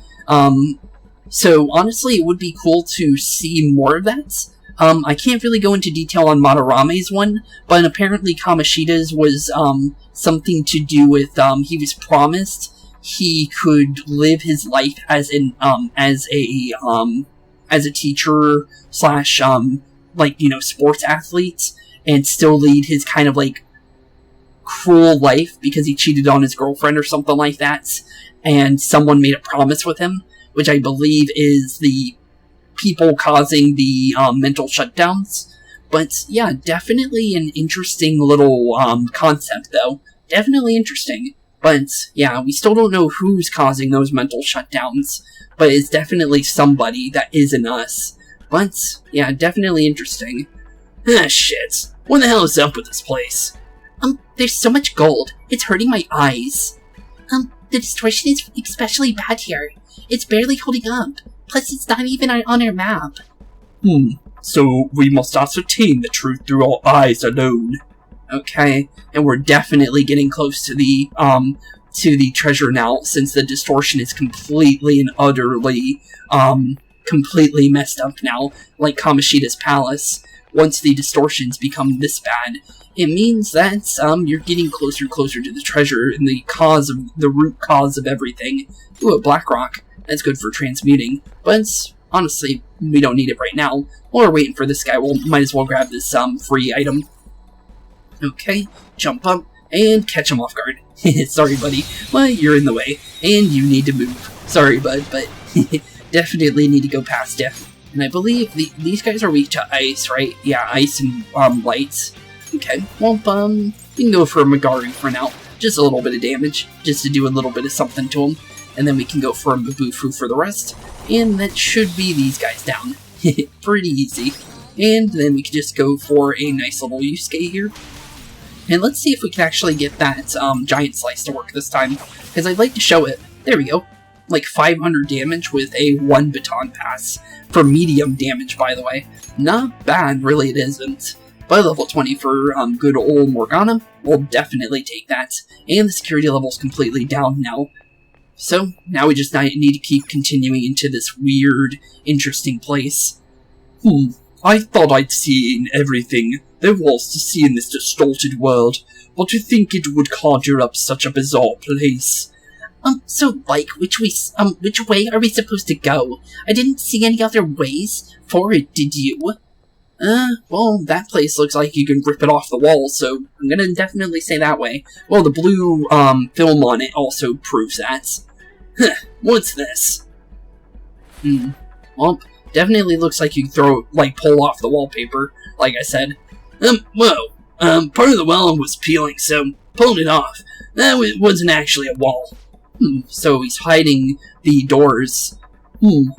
So honestly, it would be cool to see more of that. I can't really go into detail on Madarame's one, but apparently Kamoshida's was something to do with he was promised he could live his life as an as a teacher slash sports athlete, and still lead his kind of like cruel life because he cheated on his girlfriend or something like that, and someone made a promise with him, which I believe is the people causing the mental shutdowns. But yeah, definitely an interesting little concept though. Definitely interesting. But yeah, we still don't know who's causing those mental shutdowns, but it's definitely somebody that isn't us. But yeah, definitely interesting. Ah, shit. What the hell is up with this place? There's so much gold. It's hurting my eyes. The distortion is especially bad here. It's barely holding up. Plus, it's not even on our map. So we must ascertain the truth through our eyes alone. Okay, and we're definitely getting close to the treasure now, since the distortion is completely and utterly, completely messed up now, like Kamoshida's palace. Once the distortions become this bad, it means that, you're getting closer and closer to the treasure and the root cause of everything. Ooh, a black rock. That's good for transmuting, but honestly, we don't need it right now. While we're waiting for this guy, we might as well grab this, free item. Okay, jump up, and catch him off guard. Sorry, buddy, but you're in the way, and you need to move. Sorry, bud, but definitely need to go past you. And I believe these guys are weak to ice, right? Yeah, ice and lights. Okay, well, you can go for a Magari for now. Just a little bit of damage, just to do a little bit of something to him. And then we can go for a Mabufu for the rest. And that should be these guys down. Pretty easy. And then we can just go for a nice little Yusuke here. And let's see if we can actually get that giant slice to work this time, because I'd like to show it. There we go. Like 500 damage with a 1 baton pass. For medium damage, by the way. Not bad, really it isn't. But level 20 for good old Morgana, we'll definitely take that. And the security level's completely down now. So, now we just need to keep continuing into this weird, interesting place. I thought I'd seen everything there was to see in this distorted world, but to think it would conjure up such a bizarre place. So, like, which way are we supposed to go? I didn't see any other ways for it, did you? Well, that place looks like you can rip it off the wall, so I'm gonna definitely say that way. Well, the blue, film on it also proves that. Huh, what's this? Well, definitely looks like you can pull off the wallpaper, like I said. Part of the wall was peeling, so pulling it off. That wasn't actually a wall. So he's hiding the doors.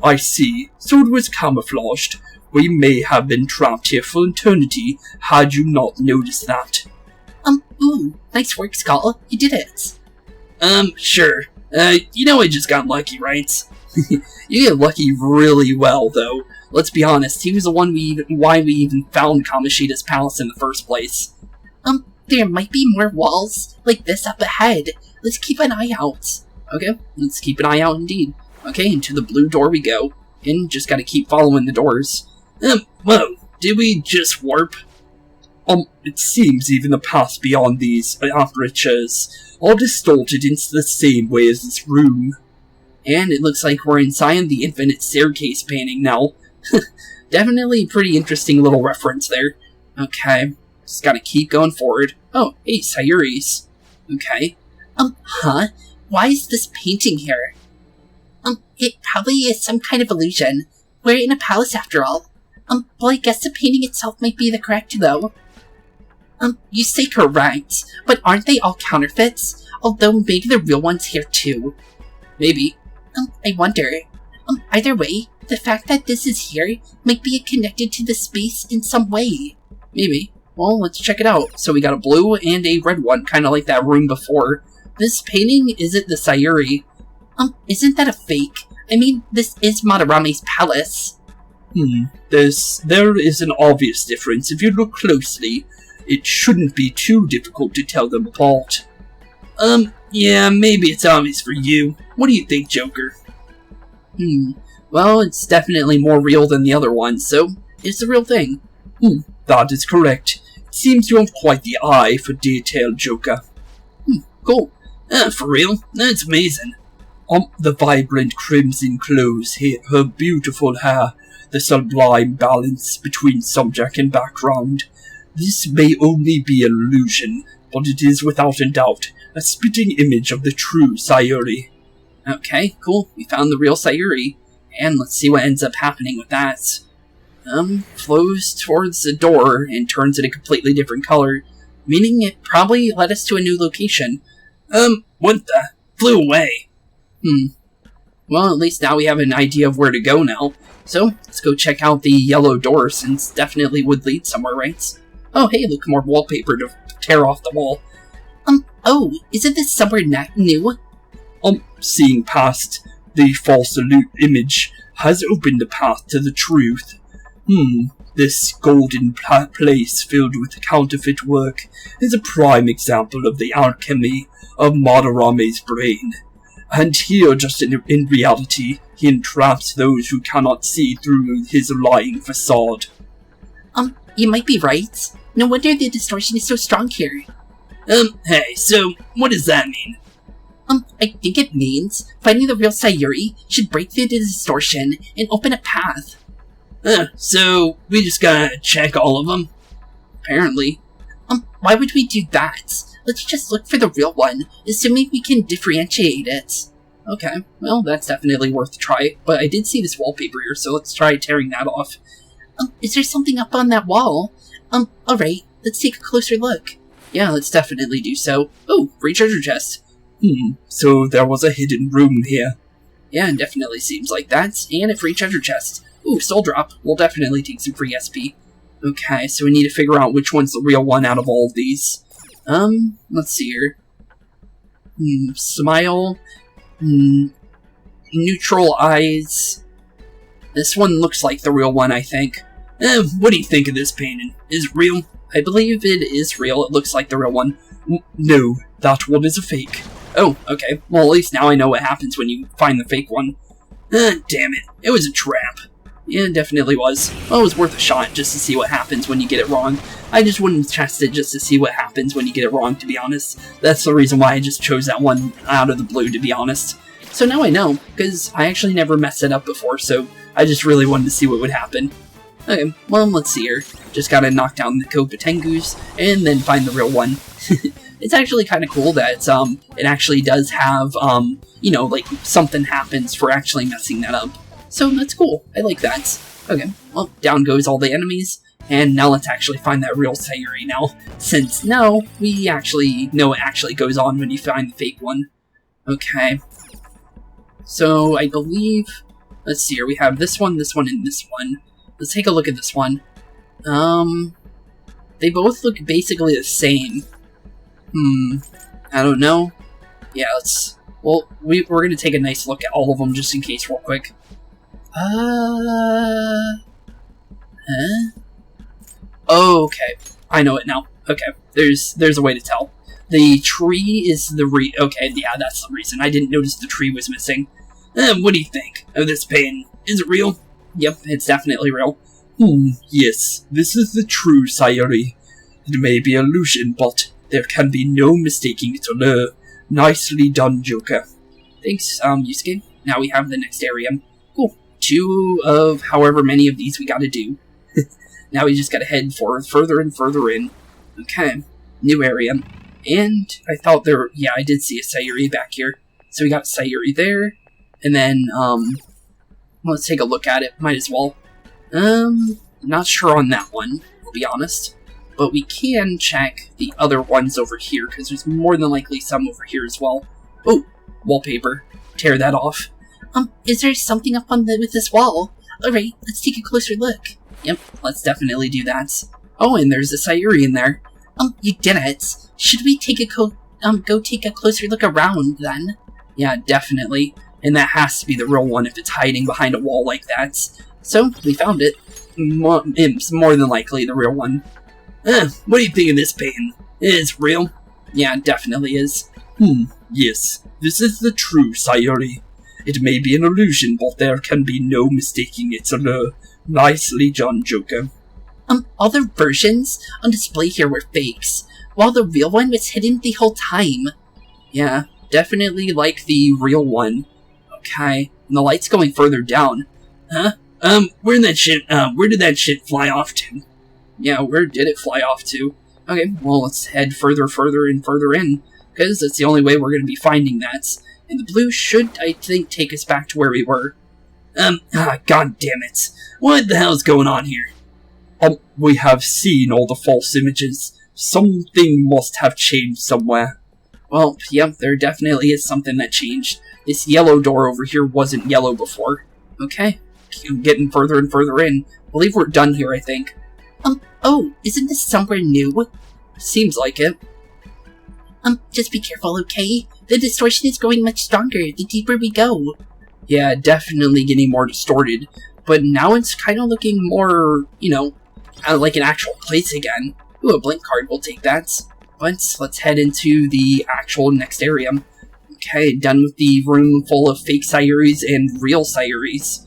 I see. So it was camouflaged. We may have been trapped here for eternity, had you not noticed that. Ooh, nice work, Skull. You did it. Sure. I just got lucky, right? You get lucky really well, though. Let's be honest, he was the one why we even found Kamoshida's palace in the first place. There might be more walls like this up ahead. Let's keep an eye out. Okay, let's keep an eye out indeed. Okay, into the blue door we go. And just gotta keep following the doors. Whoa, did we just warp? It seems even the paths beyond these apertures are distorted in the same way as this room. And it looks like we're inside the infinite staircase painting now. Definitely a pretty interesting little reference there. Okay, just gotta keep going forward. Oh, hey, Sayuri's. Okay. Huh? Why is this painting here? It probably is some kind of illusion. We're in a palace after all. Well, I guess the painting itself might be the correct, though. You say correct, but aren't they all counterfeits? Although maybe the real one's here too. Maybe. I wonder. Either way, the fact that this is here might be connected to the space in some way. Maybe. Well, let's check it out. So we got a blue and a red one, kind of like that room before. This painting, is it the Sayuri? Isn't that a fake? I mean, this is Madarame's palace. There is an obvious difference. If you look closely, it shouldn't be too difficult to tell them apart. Yeah, maybe it's obvious for you. What do you think, Joker? Well, it's definitely more real than the other one, so it's the real thing. That is correct. It seems you have quite the eye for detail, Joker. Cool. For real? That's amazing. The vibrant crimson clothes, her beautiful hair, the sublime balance between subject and background. This may only be an illusion, but it is without a doubt a spitting image of the true Sayuri. Okay, cool. We found the real Sayuri. And let's see what ends up happening with that. Flows towards the door and turns it a completely different color, meaning it probably led us to a new location. What the? Flew away. Well, at least now we have an idea of where to go now. So, let's go check out the yellow door, since definitely would lead somewhere, right? Oh, hey, look, more wallpaper to tear off the wall. Oh, isn't this somewhere new? Seeing past the false image has opened the path to the truth. This golden place filled with counterfeit work is a prime example of the alchemy of Madarame's brain. And here, just in reality, he entraps those who cannot see through his lying facade. You might be right. No wonder the distortion is so strong here. Hey, so, what does that mean? I think it means finding the real Sayuri should break through the distortion and open a path. So, we just gotta check all of them? Apparently. Why would we do that? Let's just look for the real one, assuming we can differentiate it. Okay, well, that's definitely worth a try, but I did see this wallpaper here, so let's try tearing that off. Is there something up on that wall? Alright, let's take a closer look. Yeah, let's definitely do so. Oh, free treasure chest. So there was a hidden room here. Yeah, it definitely seems like that, and a free treasure chest. Ooh, soul drop. We'll definitely take some free SP. Okay, so we need to figure out which one's the real one out of all of these. Let's see here. Smile. Neutral eyes. This one looks like the real one, I think. What do you think of this painting? Is it real? I believe it is real. It looks like the real one. No, that one is a fake. Oh, okay. Well, at least now I know what happens when you find the fake one. Damn it. It was a trap. Yeah, it definitely was. Well, it was worth a shot just to see what happens when you get it wrong. I just wouldn't test it just to see what happens when you get it wrong, to be honest. That's the reason why I just chose that one out of the blue, to be honest. So now I know, because I actually never messed it up before, so I just really wanted to see what would happen. Okay, well, let's see here. Just gotta knock down the Kopatengus, and then find the real one. It's actually kind of cool that it actually does have, you know, like, something happens for actually messing that up. So that's cool. I like that. Okay, well, down goes all the enemies, and now let's actually find that real Sayuri now, since now we actually know what actually goes on when you find the fake one. Okay. So, I believe, let's see here, we have this one, and this one. Let's take a look at this one. They both look basically the same. I don't know. Yeah, well, we're gonna take a nice look at all of them just in case real quick. Huh? Okay, I know it now. Okay, there's a way to tell. The tree is the okay, yeah, that's the reason. I didn't notice the tree was missing. What do you think of this painting? Is it real? Yep, it's definitely real. Yes, this is the true Sayuri. It may be illusion, but there can be no mistaking it or her. Nicely done, Joker. Thanks, Yusuke. Now we have the next area. Cool. 2 of however many of these we gotta do. Now we just gotta head further and further in. Okay, new area. And I thought yeah, I did see a Sayuri back here. So we got Sayuri there. And then, let's take a look at it. Might as well. Not sure on that one, I'll be honest. But we can check the other ones over here, because there's more than likely some over here as well. Oh, wallpaper. Tear that off. Is there something up with this wall? Alright, let's take a closer look. Yep, let's definitely do that. Oh, and there's a Sayuri in there. You did it. Should we take go take a closer look around, then? Yeah, definitely. And that has to be the real one if it's hiding behind a wall like that. So, we found it. It's more than likely the real one. What do you think of this painting? It's real? Yeah, it definitely is. Yes, this is the true Sayuri. It may be an illusion, but there can be no mistaking its allure. Nicely done, Joker. All the versions on display here were fakes, while the real one was hidden the whole time. Yeah, definitely like the real one. Okay, and the light's going further down. Huh? Where did that shit fly off to? Yeah, where did it fly off to? Okay, well, let's head further and further in, because that's the only way we're going to be finding that. And the blue should, I think, take us back to where we were. God damn it. What the hell's going on here? We have seen all the false images. Something must have changed somewhere. Well, yep, there definitely is something that changed. This yellow door over here wasn't yellow before. Okay, getting further and further in. I believe we're done here, I think. Oh, isn't this somewhere new? Seems like it. Just be careful, okay? The distortion is growing much stronger the deeper we go. Yeah, definitely getting more distorted. But now it's kind of looking more, like an actual place again. Ooh, a blink card, we'll take that. But let's head into the actual next area. Okay, done with the room full of fake Sayuris and real Sayuris.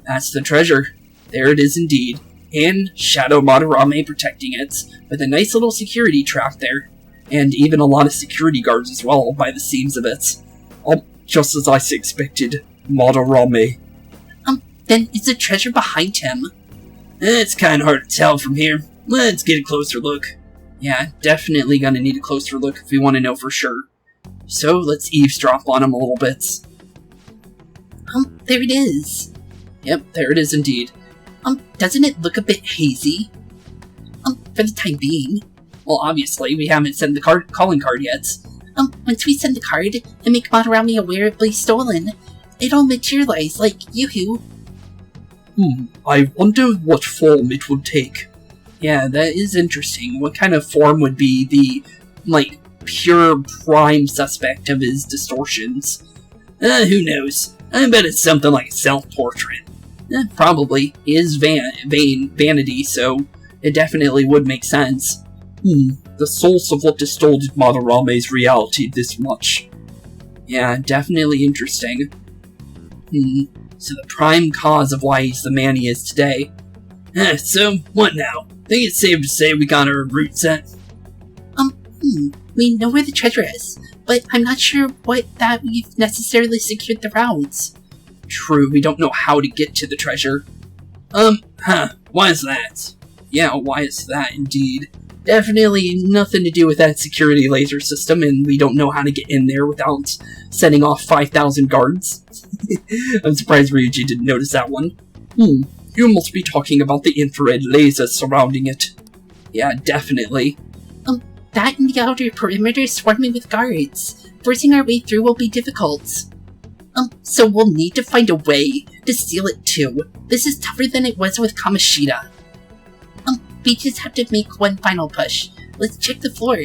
That's the treasure. There it is indeed. And Shadow Madarame protecting it, with a nice little security trap there. And even a lot of security guards as well, by the seams of it. Just as I expected, Madarame. Then is the treasure behind him? It's kinda hard to tell from here. Let's get a closer look. Yeah, definitely gonna need a closer look if we want to know for sure. So, let's eavesdrop on him a little bit. There it is. Yep, there it is indeed. Doesn't it look a bit hazy? For the time being. Well, obviously, we haven't sent the calling card yet. Once we send the card and make Madarame aware it was stolen, it'll materialize like yoo-hoo. I wonder what form it will take. Yeah, that is interesting. What kind of form would be the, pure prime suspect of his distortions? Who knows? I bet it's something like a self-portrait. Probably. He is vanity, so it definitely would make sense. The source of what distorted Madarame's reality this much. Yeah, definitely interesting. So the prime cause of why he's the man he is today. So, what now? Think it's safe to say we got our route set? We know where the treasure is, but I'm not sure that we've necessarily secured the routes. True, we don't know how to get to the treasure. Why is that? Yeah, why is that indeed? Definitely nothing to do with that security laser system, and we don't know how to get in there without setting off 5,000 guards. I'm surprised Ryuji didn't notice that one. You must be talking about the infrared lasers surrounding it. Yeah, definitely. That and the outer perimeter swarming with guards. Forcing our way through will be difficult. So we'll need to find a way to steal it too. This is tougher than it was with Kamoshida. We just have to make one final push. Let's check the floor.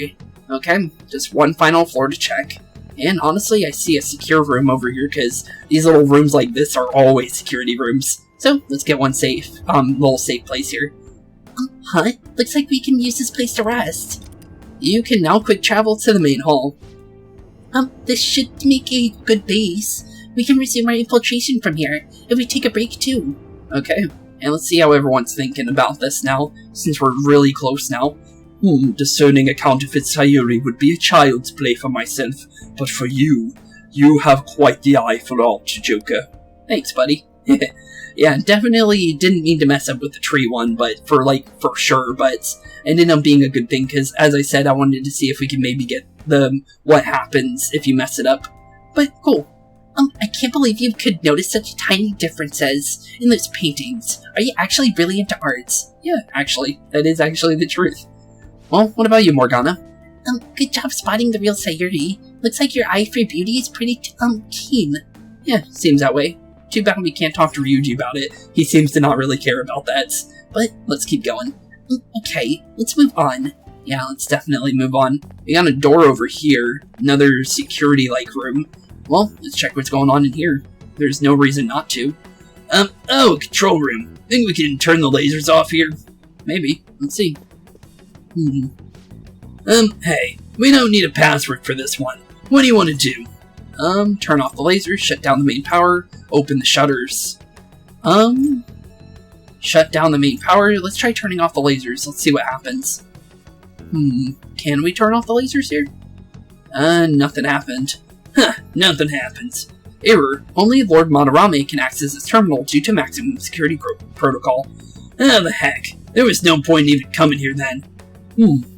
Okay, just one final floor to check. And honestly, I see a secure room over here, because these little rooms like this are always security rooms. So, let's get one little safe place here. Looks like we can use this place to rest. You can now quick travel to the main hall. This should make a good base. We can resume our infiltration from here, if we take a break too. Okay, and let's see how everyone's thinking about this now, since we're really close now. Discerning a counterfeit Sayuri would be a child's play for myself, but for you have quite the eye for art, Joker. Thanks, buddy. Yeah, definitely didn't mean to mess up with the tree one, but for sure, but it ended up being a good thing, because as I said, I wanted to see if we could maybe get what happens if you mess it up. But cool. I can't believe you could notice such tiny differences in those paintings. Are you actually really into arts? Yeah, actually. That is actually the truth. Well, what about you, Morgana? Good job spotting the real Sayuri. Looks like your eye for beauty is pretty, keen. Yeah, seems that way. Too bad we can't talk to Ryuji about it. He seems to not really care about that. But let's keep going. Okay, let's move on. Yeah, let's definitely move on. We got a door over here. Another security-like room. Well, let's check what's going on in here. There's no reason not to. Oh, control room. Think we can turn the lasers off here? Maybe. Let's see. Hey, we don't need a password for this one. What do you want to do? Turn off the lasers, shut down the main power, open the shutters. Shut down the main power. Let's try turning off the lasers. Let's see what happens. Can we turn off the lasers here? Nothing happened. Huh, nothing happens. Error. Only Lord Madarame can access this terminal due to maximum security protocol. Ah, the heck. There was no point even coming here then.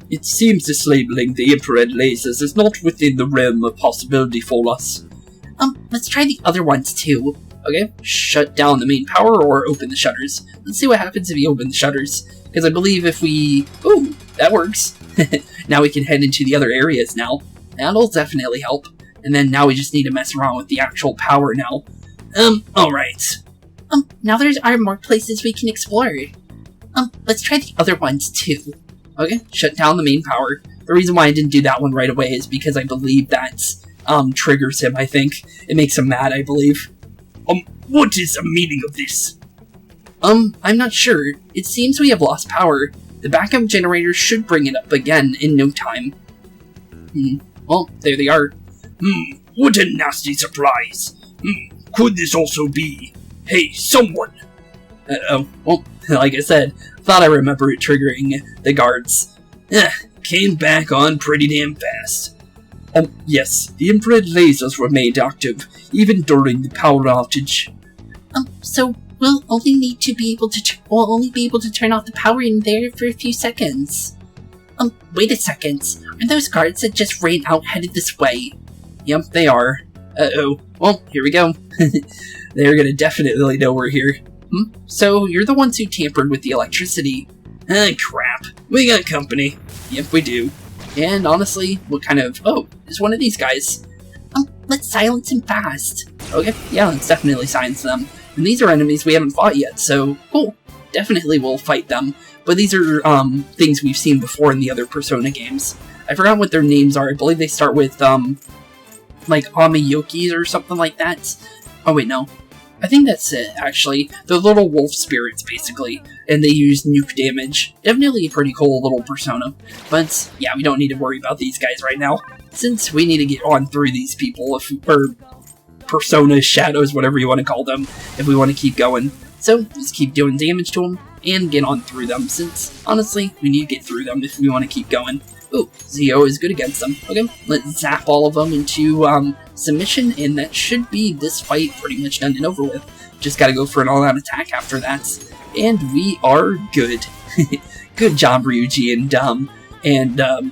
It seems this labeling the infrared lasers is not within the realm of possibility for us. Let's try the other ones too. Okay, shut down the main power or open the shutters. Let's see what happens if you open the shutters. Because I believe if we... Ooh, that works. Now we can head into the other areas now. That'll definitely help. And then now we just need to mess around with the actual power now. Alright. Now there are more places we can explore. Let's try the other ones too. Okay, shut down the main power. The reason why I didn't do that one right away is because I believe that triggers him, I think. It makes him mad, I believe. What is the meaning of this? I'm not sure. It seems we have lost power. The backup generator should bring it up again in no time. Well, there they are. What a nasty surprise. Could this also be... Hey, someone! Well, like I said, thought I remember it triggering the guards. Came back on pretty damn fast. Yes, the infrared lasers remained active, even during the power outage. So we'll only be able to turn off the power in there for a few seconds. Wait a second. Are those guards that just ran out headed this way? Yep, they are. Well, here we go. They're gonna definitely know we're here. So, you're the ones who tampered with the electricity. Crap. We got company. Yep, we do. And honestly, what kind of... Oh, it's one of these guys. Let's silence him fast. Okay, yeah, let's definitely silence them. And these are enemies we haven't fought yet, so cool. Definitely we'll fight them. But these are things we've seen before in the other Persona games. I forgot what their names are. I believe they start with, like Amiyokis or something like that. Oh wait, no. I think that's it, actually. They're little wolf spirits, basically, and they use nuke damage. Definitely a pretty cool little persona. But, yeah, we don't need to worry about these guys right now, since we need to get on through these people, or personas, shadows, whatever you want to call them, if we want to keep going. So, let's keep doing damage to them, and get on through them, since, honestly, we need to get through them if we want to keep going. Ooh, Zio is good against them. Okay, let's zap all of them into submission, and that should be this fight pretty much done and over with. Just gotta go for an all-out attack after that, and we are good. Good job, Ryuji and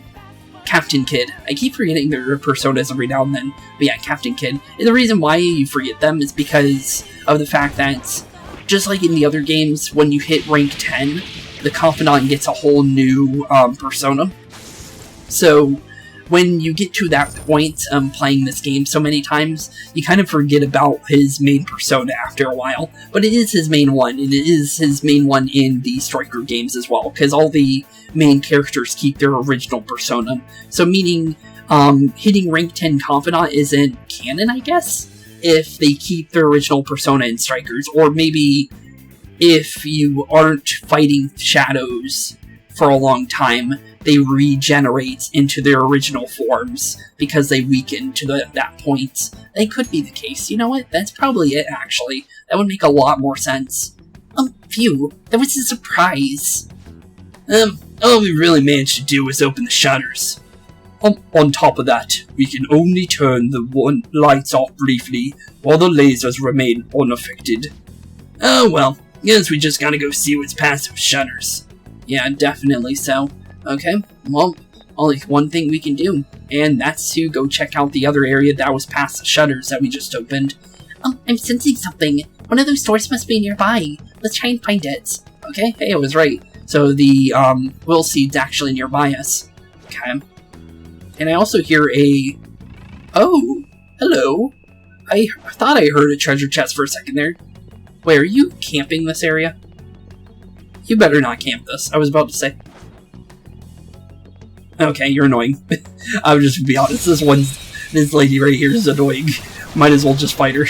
Captain Kid. I keep forgetting their personas every now and then, but yeah, Captain Kid. And the reason why you forget them is because of the fact that, just like in the other games, when you hit rank 10, the confidant gets a whole new persona. So, when you get to that point, playing this game so many times, you kind of forget about his main persona after a while. But it is his main one, and it is his main one in the Striker games as well, because all the main characters keep their original persona. So meaning, hitting rank 10 confidant isn't canon, I guess, if they keep their original persona in Strikers, or maybe if you aren't fighting shadows for a long time, they regenerate into their original forms because they weaken to that point. That could be the case. You know what? That's probably it, actually. That would make a lot more sense. Phew. That was a surprise. All we really managed to do was open the shutters. On top of that, we can only turn the lights off briefly while the lasers remain unaffected. Oh well, guess we just gotta go see what's past those shutters. Yeah, definitely so. Okay, well, only one thing we can do, and that's to go check out the other area that was past the shutters that we just opened. I'm sensing something. One of those doors must be nearby. Let's try and find it. Okay, hey, I was right. So the will seed's actually nearby us. Okay. And I also hear a... Oh, hello. I thought I heard a treasure chest for a second there. Wait, are you camping this area? You better not camp this, I was about to say. Okay, you're annoying. I'll just be honest, this lady right here is annoying. Might as well just fight her.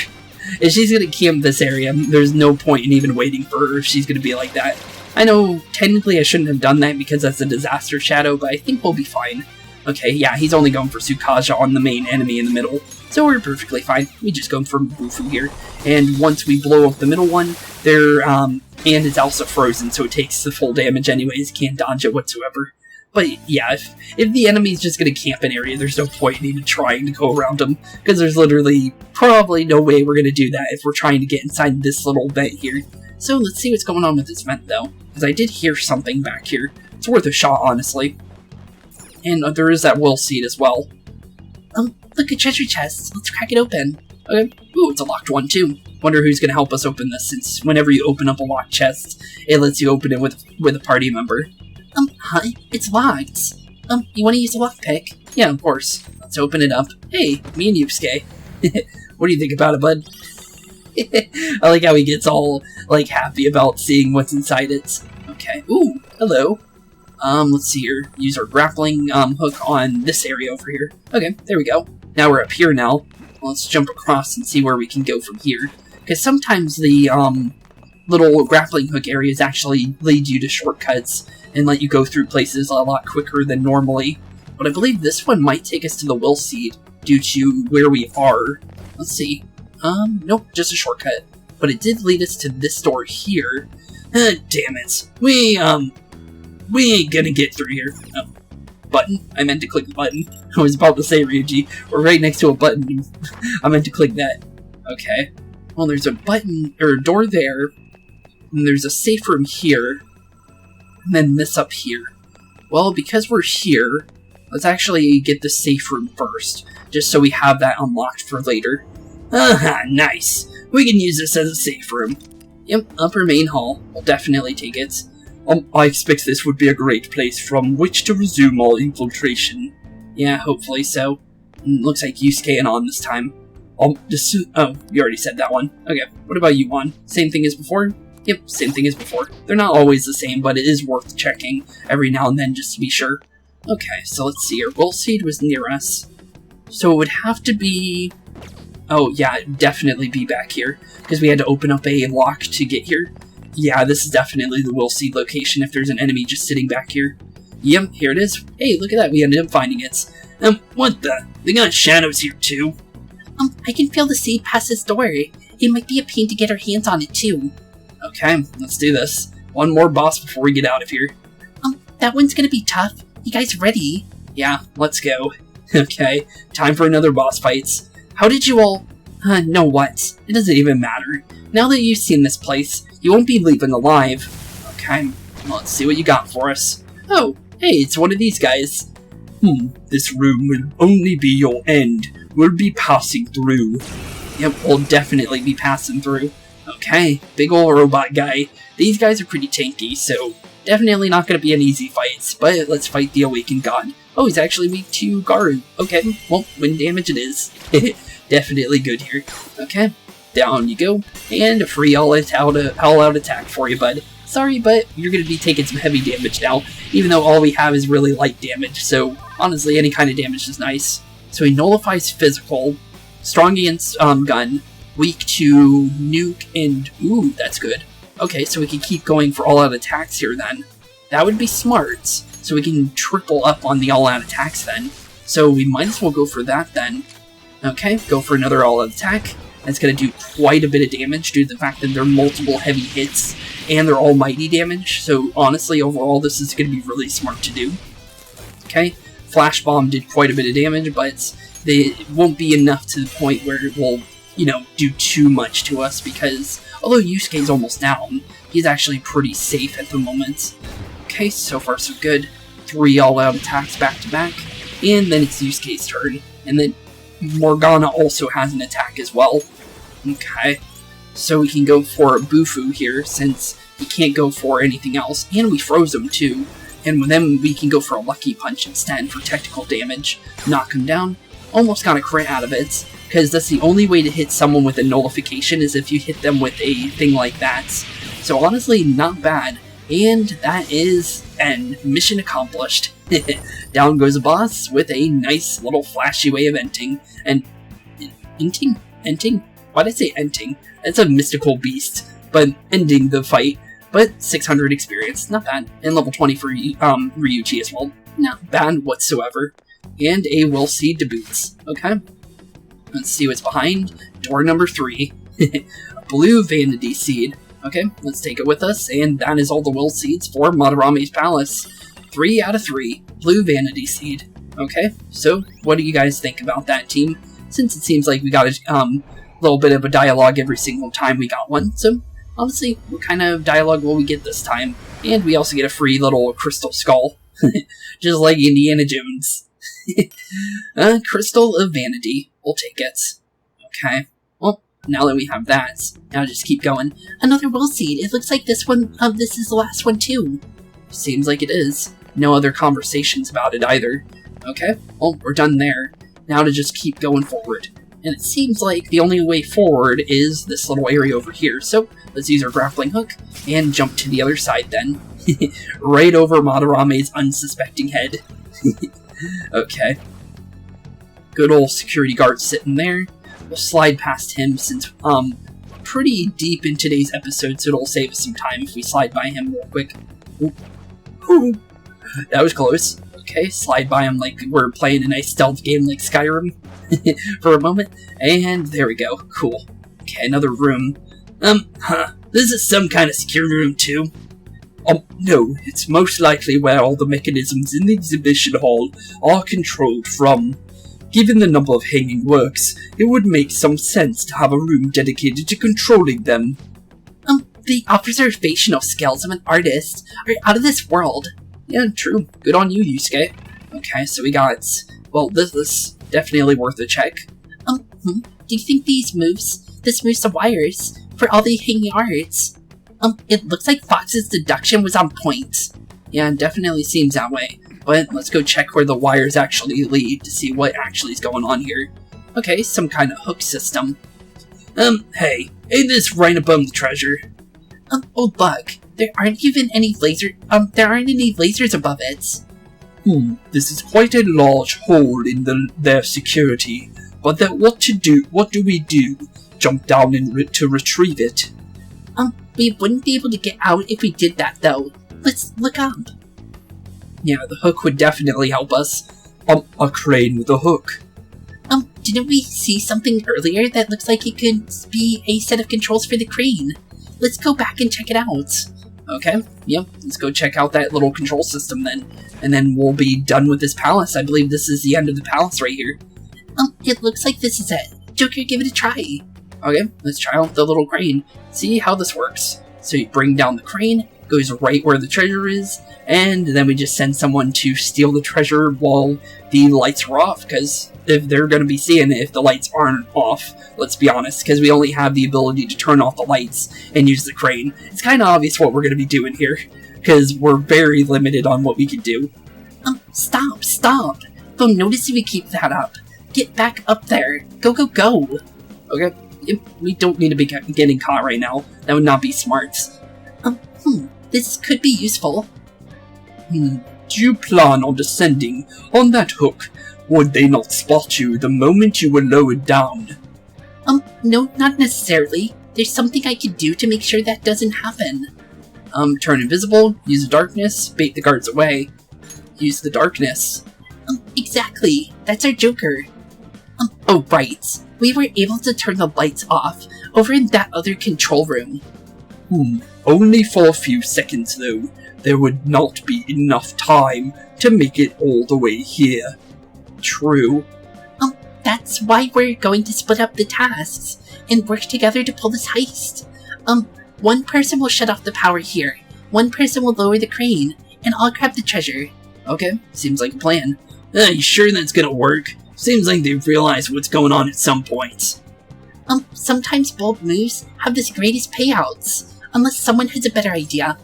If she's gonna camp this area, there's no point in even waiting for her if she's gonna be like that. I know, technically I shouldn't have done that because that's a disaster shadow, but I think we'll be fine. Okay, yeah, he's only going for Sukaja on the main enemy in the middle, so we're perfectly fine. We just go for Bufu here, and once we blow up the middle one, and it's also frozen, so it takes the full damage anyways, can't dodge it whatsoever. But yeah, if the enemy's just gonna camp an area, there's no point in even trying to go around them, because there's literally probably no way we're gonna do that if we're trying to get inside this little vent here. So let's see what's going on with this vent though, because I did hear something back here. It's worth a shot, honestly. And there is that will seed as well. Look at treasure chests. Let's crack it open. Okay. Ooh, it's a locked one too. Wonder who's gonna help us open this, since whenever you open up a locked chest, it lets you open it with a party member. Hi, it's locked. You want to use a lockpick? Yeah, of course. Let's open it up. Hey, me and Yusuke. What do you think about it, bud? I like how he gets all, like, happy about seeing what's inside it. Okay. Ooh, hello. Let's see here. Use our grappling hook on this area over here. Okay, there we go. Now we're up here now. Let's jump across and see where we can go from here. Because sometimes the little grappling hook areas actually lead you to shortcuts and let you go through places a lot quicker than normally. But I believe this one might take us to the will seed due to where we are. Let's see. Nope, just a shortcut. But it did lead us to this door here. Damn it. We ain't gonna get through here. Oh, button? I meant to click the button. I was about to say, Ryuji, we're right next to a button. I meant to click that. Okay. Well, there's a button, or a door there, and there's a safe room here, and then this up here. Well, because we're here, let's actually get the safe room first, just so we have that unlocked for later. Aha, nice. We can use this as a safe room. Yep, upper main hall. We'll definitely take it. I expect this would be a great place from which to resume our infiltration. Yeah, hopefully so. Looks like Yusuke and on this time. Oh, you already said that one. Okay, what about you, On? Same thing as before? Yep, same thing as before. They're not always the same, but it is worth checking every now and then just to be sure. Okay, so let's see here. Will seed was near us. So it would have to be... Oh, yeah, it'd definitely be back here, because we had to open up a lock to get here. Yeah, this is definitely the will seed location if there's an enemy just sitting back here. Yep, here it is. Hey, look at that, we ended up finding it. What the? They got shadows here too. I can feel the seed past this door. It might be a pain to get our hands on it too. Okay, let's do this. One more boss before we get out of here. That one's gonna be tough. You guys ready? Yeah, let's go. Okay, time for another boss fights. How did you all... know what? It doesn't even matter. Now that you've seen this place, you won't be leaving alive. Okay, well, let's see what you got for us. Oh, hey, it's one of these guys. This room will only be your end. We'll be passing through. Yep, we'll definitely be passing through. Okay, big ol' robot guy. These guys are pretty tanky, so definitely not going to be an easy fight, but let's fight the Awakened God. Oh, he's actually weak to guard. Okay, well, wind damage it is. Definitely good here. Okay, down you go, and a free all-out attack for you, bud. Sorry, but you're going to be taking some heavy damage now, even though all we have is really light damage, so honestly, any kind of damage is nice. So he nullifies physical, strong against gun, weak to nuke, and ooh, that's good. Okay, so we can keep going for all-out attacks here then. That would be smart, so we can triple up on the all-out attacks then. So we might as well go for that then. Okay, go for another all-out attack. That's going to do quite a bit of damage due to the fact that they're multiple heavy hits and they're all mighty damage, so honestly, overall, this is going to be really smart to do. Okay, Flash Bomb did quite a bit of damage, but it won't be enough to the point where it will, you know, do too much to us, because although Yusuke's almost down, he's actually pretty safe at the moment. Okay, so far so good. 3 all-out attacks back to back, and then it's Yusuke's turn, and then Morgana also has an attack as well. Okay, so we can go for Bufu here, since he can't go for anything else, and we froze him too, and then we can go for a Lucky Punch instead for technical damage, knock him down. Almost got a crit out of it, because that's the only way to hit someone with a nullification is if you hit them with a thing like that. So honestly, not bad. And that is end. Mission accomplished. Down goes a boss with a nice little flashy way of ending. And ending? Why'd I say ending? It's a mystical beast, but ending the fight. But 600 experience, not bad. And level 20 for Ryuji as well. Not bad whatsoever. And a Will Seed to boots. Okay. Let's see what's behind. Door number 3. Blue Vanity Seed. Okay, let's take it with us, and that is all the Will Seeds for Madarame's Palace. 3 out of 3. Blue Vanity Seed. Okay, so what do you guys think about that, team? Since it seems like we got a little bit of a dialogue every single time we got one, so honestly, what kind of dialogue will we get this time? And we also get a free little crystal skull. Just like Indiana Jones. Crystal of Vanity. We'll take it. Okay. Well, now that we have that, now just keep going. Another Will Seed. It looks like this one, this is the last one too. Seems like it is. No other conversations about it either. Okay. Well, we're done there. Now to just keep going forward. And it seems like the only way forward is this little area over here. So let's use our grappling hook and jump to the other side then. Right over Madarame's unsuspecting head. Okay. Good old security guard sitting there. We'll slide past him since pretty deep in today's episode, so it'll save us some time if we slide by him real quick. Ooh. Ooh. That was close. Okay, slide by him like we're playing a nice stealth game like Skyrim for a moment. And there we go. Cool. Okay, another room. This is some kind of secure room too. No, it's most likely where all the mechanisms in the exhibition hall are controlled from. Given the number of hanging works, it would make some sense to have a room dedicated to controlling them. The observational skills of an artist are out of this world. Yeah, true. Good on you, Yusuke. Okay, so we got... Well, this is definitely worth a check. Do you think this moves the wires for all the hanging arts? It looks like Fox's deduction was on point. Yeah, it definitely seems that way. But let's go check where the wires actually lead to see what actually is going on here. Okay, some kind of hook system. Hey, ain't this right above the treasure? Oh look, there aren't any lasers above it. This is quite a large hole in their security. But then what do we do? Jump down to retrieve it? We wouldn't be able to get out if we did that though. Let's look up. Yeah, the hook would definitely help us. A crane with a hook. Didn't we see something earlier that looks like it could be a set of controls for the crane? Let's go back and check it out. Okay, yep, let's go check out that little control system then. And then we'll be done with this palace. I believe this is the end of the palace right here. It looks like this is it. Joker, give it a try. Okay, let's try out the little crane. See how this works. So you bring down the crane, goes right where the treasure is, and then we just send someone to steal the treasure while the lights are off, because if they're going to be seeing it if the lights aren't off, let's be honest, because we only have the ability to turn off the lights and use the crane. It's kind of obvious what we're going to be doing here, because we're very limited on what we can do. Stop! They'll notice if we keep that up. Get back up there. Go. Okay, we don't need to be getting caught right now. That would not be smart. This could be useful. Do you plan on descending on that hook? Would they not spot you the moment you were lowered down? No, not necessarily. There's something I could do to make sure that doesn't happen. Turn invisible, use the darkness, bait the guards away. Use the darkness. Exactly. That's our Joker. Oh, right. We were able to turn the lights off over in that other control room. Only for a few seconds, though. There would not be enough time to make it all the way here. True. That's why we're going to split up the tasks and work together to pull this heist. One person will shut off the power here, one person will lower the crane, and I'll grab the treasure. Okay, seems like a plan. You sure that's gonna work? Seems like they've realized what's going on at some point. Sometimes bold moves have the greatest payouts, unless someone has a better idea.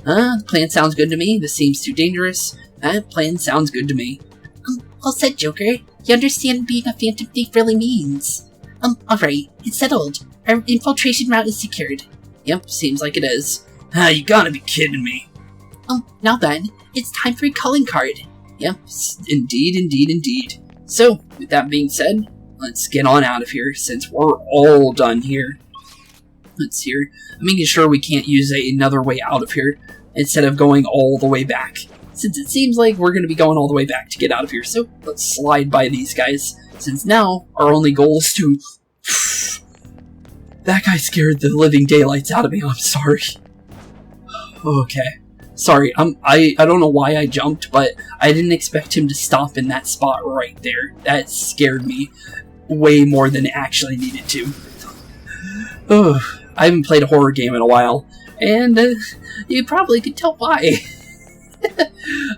The plan sounds good to me. This seems too dangerous. That plan sounds good to me. Well said, Joker. You understand being a Phantom Thief really means. Alright, it's settled. Our infiltration route is secured. Yep, seems like it is. You gotta be kidding me. Now then, it's time for a calling card. Yep, indeed. So, with that being said, let's get on out of here, since we're all done here. Let's see here. I'm making sure we can't use another way out of here, instead of going all the way back. Since it seems like we're going to be going all the way back to get out of here, so let's slide by these guys, since now our only goal is to... That guy scared the living daylights out of me, I'm sorry. Okay. Sorry, I don't know why I jumped, but I didn't expect him to stop in that spot right there. That scared me way more than it actually needed to. I haven't played a horror game in a while, and you probably could tell why.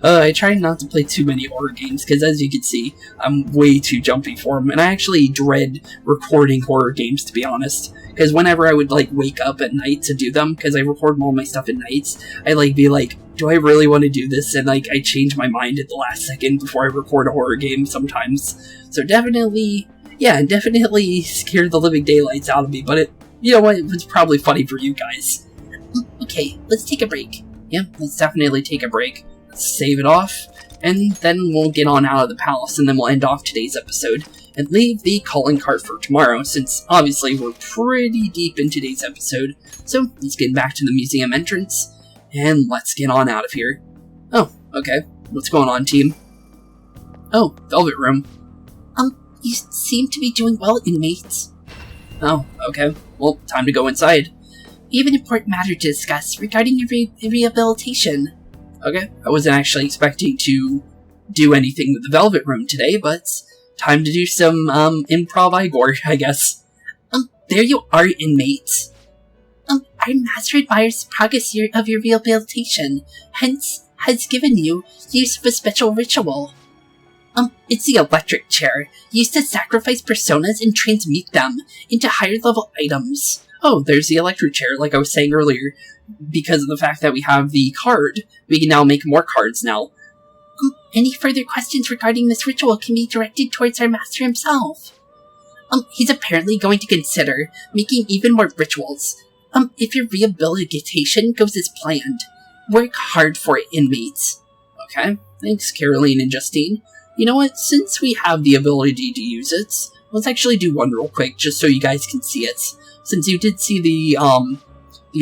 I try not to play too many horror games, because as you can see, I'm way too jumpy for them, and I actually dread recording horror games, to be honest. Because whenever I would, wake up at night to do them, because I record all my stuff at nights, I, be like, do I really want to do this? And, I change my mind at the last second before I record a horror game sometimes. So definitely scared the living daylights out of me, but you know what, it was probably funny for you guys. Okay, let's take a break. Yeah, let's definitely take a break. Let's save it off, and then we'll get on out of the palace, and then we'll end off today's episode, and leave the calling card for tomorrow, since obviously we're pretty deep in today's episode. So let's get back to the museum entrance, and let's get on out of here. Oh, okay. What's going on, team? Oh, Velvet Room. You seem to be doing well, inmates. Oh, okay. Well, time to go inside. We have an important matter to discuss regarding your rehabilitation. Okay, I wasn't actually expecting to do anything with the Velvet Room today, but time to do some, improv Igor, I guess. There you are, inmates. Our master admires the progress of your rehabilitation, hence has given you use of a special ritual. It's the electric chair, used to sacrifice personas and transmute them into higher level items. Oh, there's the electric chair, like I was saying earlier. Because of the fact that we have the card, we can now make more cards now. Any further questions regarding this ritual can be directed towards our master himself. He's apparently going to consider making even more rituals. If your rehabilitation goes as planned, work hard for it, inmates. Okay, thanks, Caroline and Justine. You know what, since we have the ability to use it, let's actually do one real quick, just so you guys can see it. Since you did see the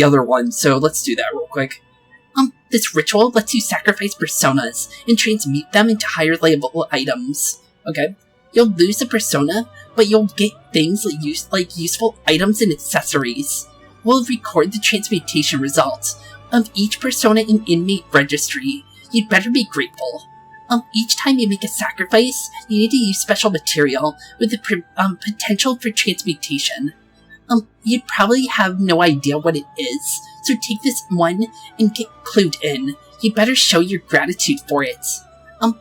other one, so let's do that real quick. This ritual lets you sacrifice personas and transmute them into higher level items. Okay. You'll lose a persona, but you'll get things like useful items and accessories. We'll record the transmutation results of each persona in inmate registry. You'd better be grateful. Each time you make a sacrifice, you need to use special material with the potential for transmutation. You'd probably have no idea what it is, so take this one and get clued in. You better show your gratitude for it.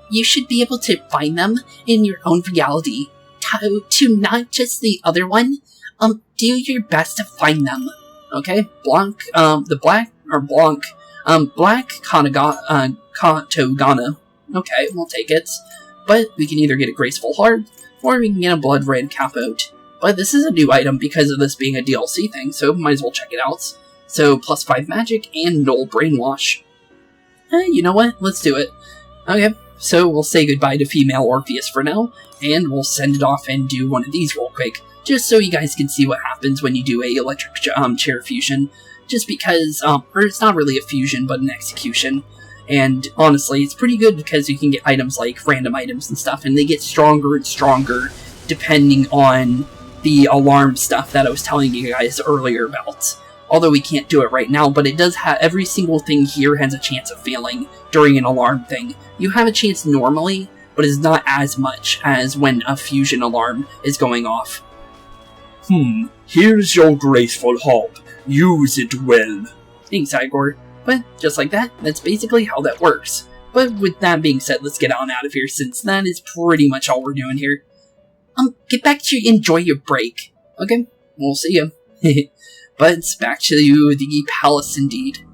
You should be able to find them in your own reality. To not just the other one, do your best to find them. Okay, Blanc, Black Katogana. Okay, we'll take it. But we can either get a Graceful Heart, or we can get a Blood Red Capote. But this is a new item because of this being a DLC thing, so might as well check it out. So, plus 5 magic and Null Brainwash. You know what? Let's do it. Okay, so we'll say goodbye to Female Orpheus for now, and we'll send it off and do one of these real quick, just so you guys can see what happens when you do a electric chair fusion. Just because, or it's not really a fusion, but an execution. And honestly, it's pretty good because you can get items like random items and stuff, and they get stronger and stronger depending on the alarm stuff that I was telling you guys earlier about. Although we can't do it right now, but it does have, every single thing here has a chance of failing during an alarm thing. You have a chance normally, but it's not as much as when a fusion alarm is going off. Here's your graceful hop. Use it well. Thanks, Igor. But just like that, that's basically how that works. But with that being said, let's get on out of here, since that is pretty much all we're doing here. Get back to enjoy your break. Okay, we'll see you. But back to the palace indeed.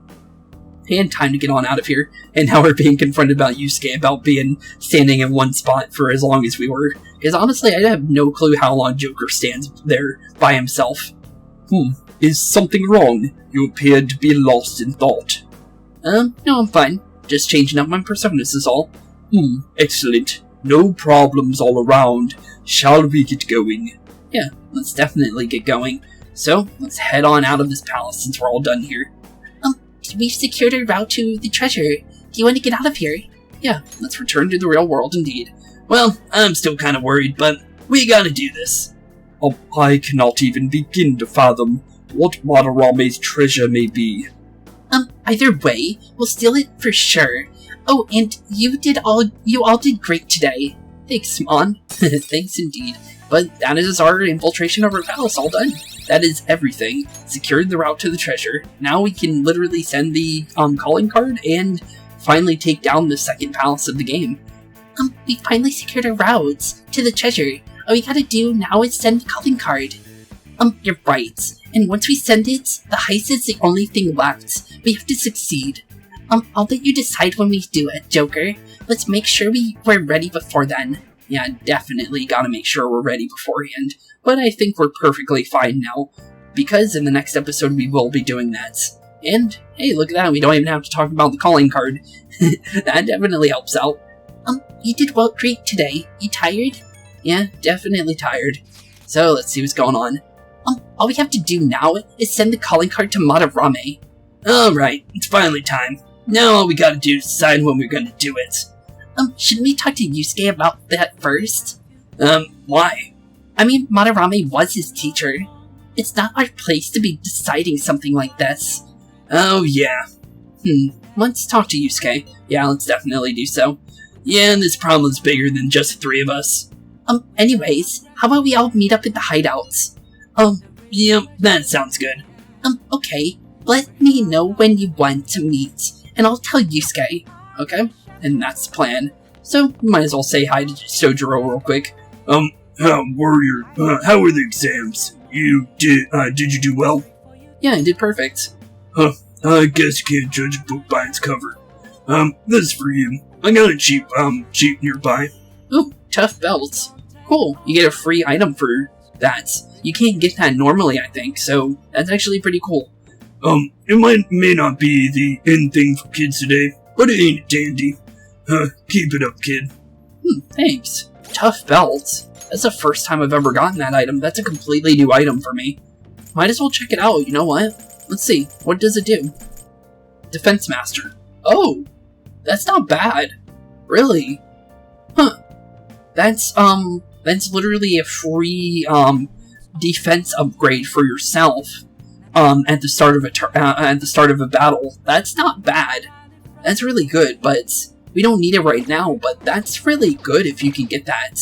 And time to get on out of here. And now we're being confronted about Yusuke about being standing in one spot for as long as we were. Because honestly, I have no clue how long Joker stands there by himself. Is something wrong? You appeared to be lost in thought. No, I'm fine. Just changing up my personas is all. Excellent. No problems all around. Shall we get going? Yeah, let's definitely get going. So, let's head on out of this palace since we're all done here. We've secured a route to the treasure. Do you want to get out of here? Yeah, let's return to the real world indeed. Well, I'm still kind of worried, but we gotta do this. I cannot even begin to fathom what Madarame's treasure may be. Either way, we'll steal it for sure. Oh, and you all did great today. Thanks, Mon. Thanks indeed. But that is our infiltration of our palace all done. That is everything. Secured the route to the treasure. Now we can literally send the calling card and finally take down the second palace of the game. We finally secured our routes to the treasure. All we gotta do now is send the calling card. You're right. And once we send it, the heist is the only thing left. We have to succeed. I'll let you decide when we do it, Joker. Let's make sure we're ready before then. Yeah, definitely gotta make sure we're ready beforehand. But I think we're perfectly fine now, because in the next episode we will be doing that. And, hey, look at that, we don't even have to talk about the calling card. That definitely helps out. You did well great today. You tired? Yeah, definitely tired. So, let's see what's going on. All we have to do now is send the calling card to Madarame. Alright, it's finally time. Now all we gotta do is decide when we're gonna do it. Shouldn't we talk to Yusuke about that first? Why? I mean, Madarame was his teacher. It's not our place to be deciding something like this. Oh, yeah. Let's talk to Yusuke. Yeah, let's definitely do so. Yeah, and this problem's bigger than just the three of us. Anyways, how about we all meet up at the hideouts? Yep, that sounds good. Okay. Let me know when you want to meet, and I'll tell Yusuke. Okay, and that's the plan. So, might as well say hi to Sojiro real quick. Warrior, how were the exams? Did you do well? Yeah, I did perfect. I guess you can't judge a book by its cover. This is for you. I got a cheap nearby. Ooh, tough belts. Cool, you get a free item for that. You can't get that normally, I think, so that's actually pretty cool. It may not be the in thing for kids today, but it ain't dandy. Keep it up, kid. Thanks. Tough belts. That's the first time I've ever gotten that item. That's a completely new item for me. Might as well check it out, you know what? Let's see, what does it do? Defense Master. Oh! That's not bad. Really? Huh. That's literally a free, defense upgrade for yourself. At the start of a battle. That's not bad. That's really good, but we don't need it right now, but that's really good if you can get that.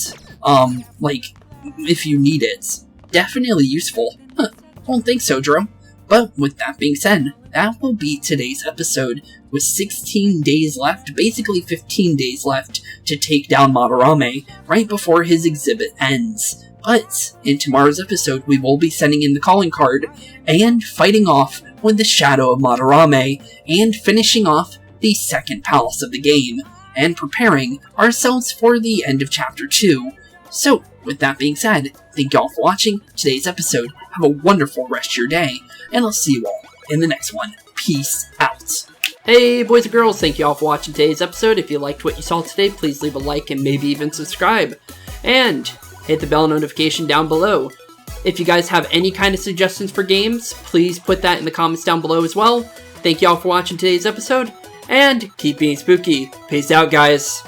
If you need it. Definitely useful. Huh. Don't think so, Jerome. But with that being said, that will be today's episode, with 16 days left, basically 15 days left, to take down Madarame right before his exhibit ends. But in tomorrow's episode, we will be sending in the calling card and fighting off with the shadow of Madarame and finishing off the second palace of the game and preparing ourselves for the end of Chapter 2. So, with that being said, thank you all for watching today's episode. Have a wonderful rest of your day, and I'll see you all in the next one. Peace out. Hey boys and girls, thank you all for watching today's episode. If you liked what you saw today, please leave a like and maybe even subscribe. And hit the bell notification down below. If you guys have any kind of suggestions for games, please put that in the comments down below as well. Thank you all for watching today's episode, and keep being spooky. Peace out, guys.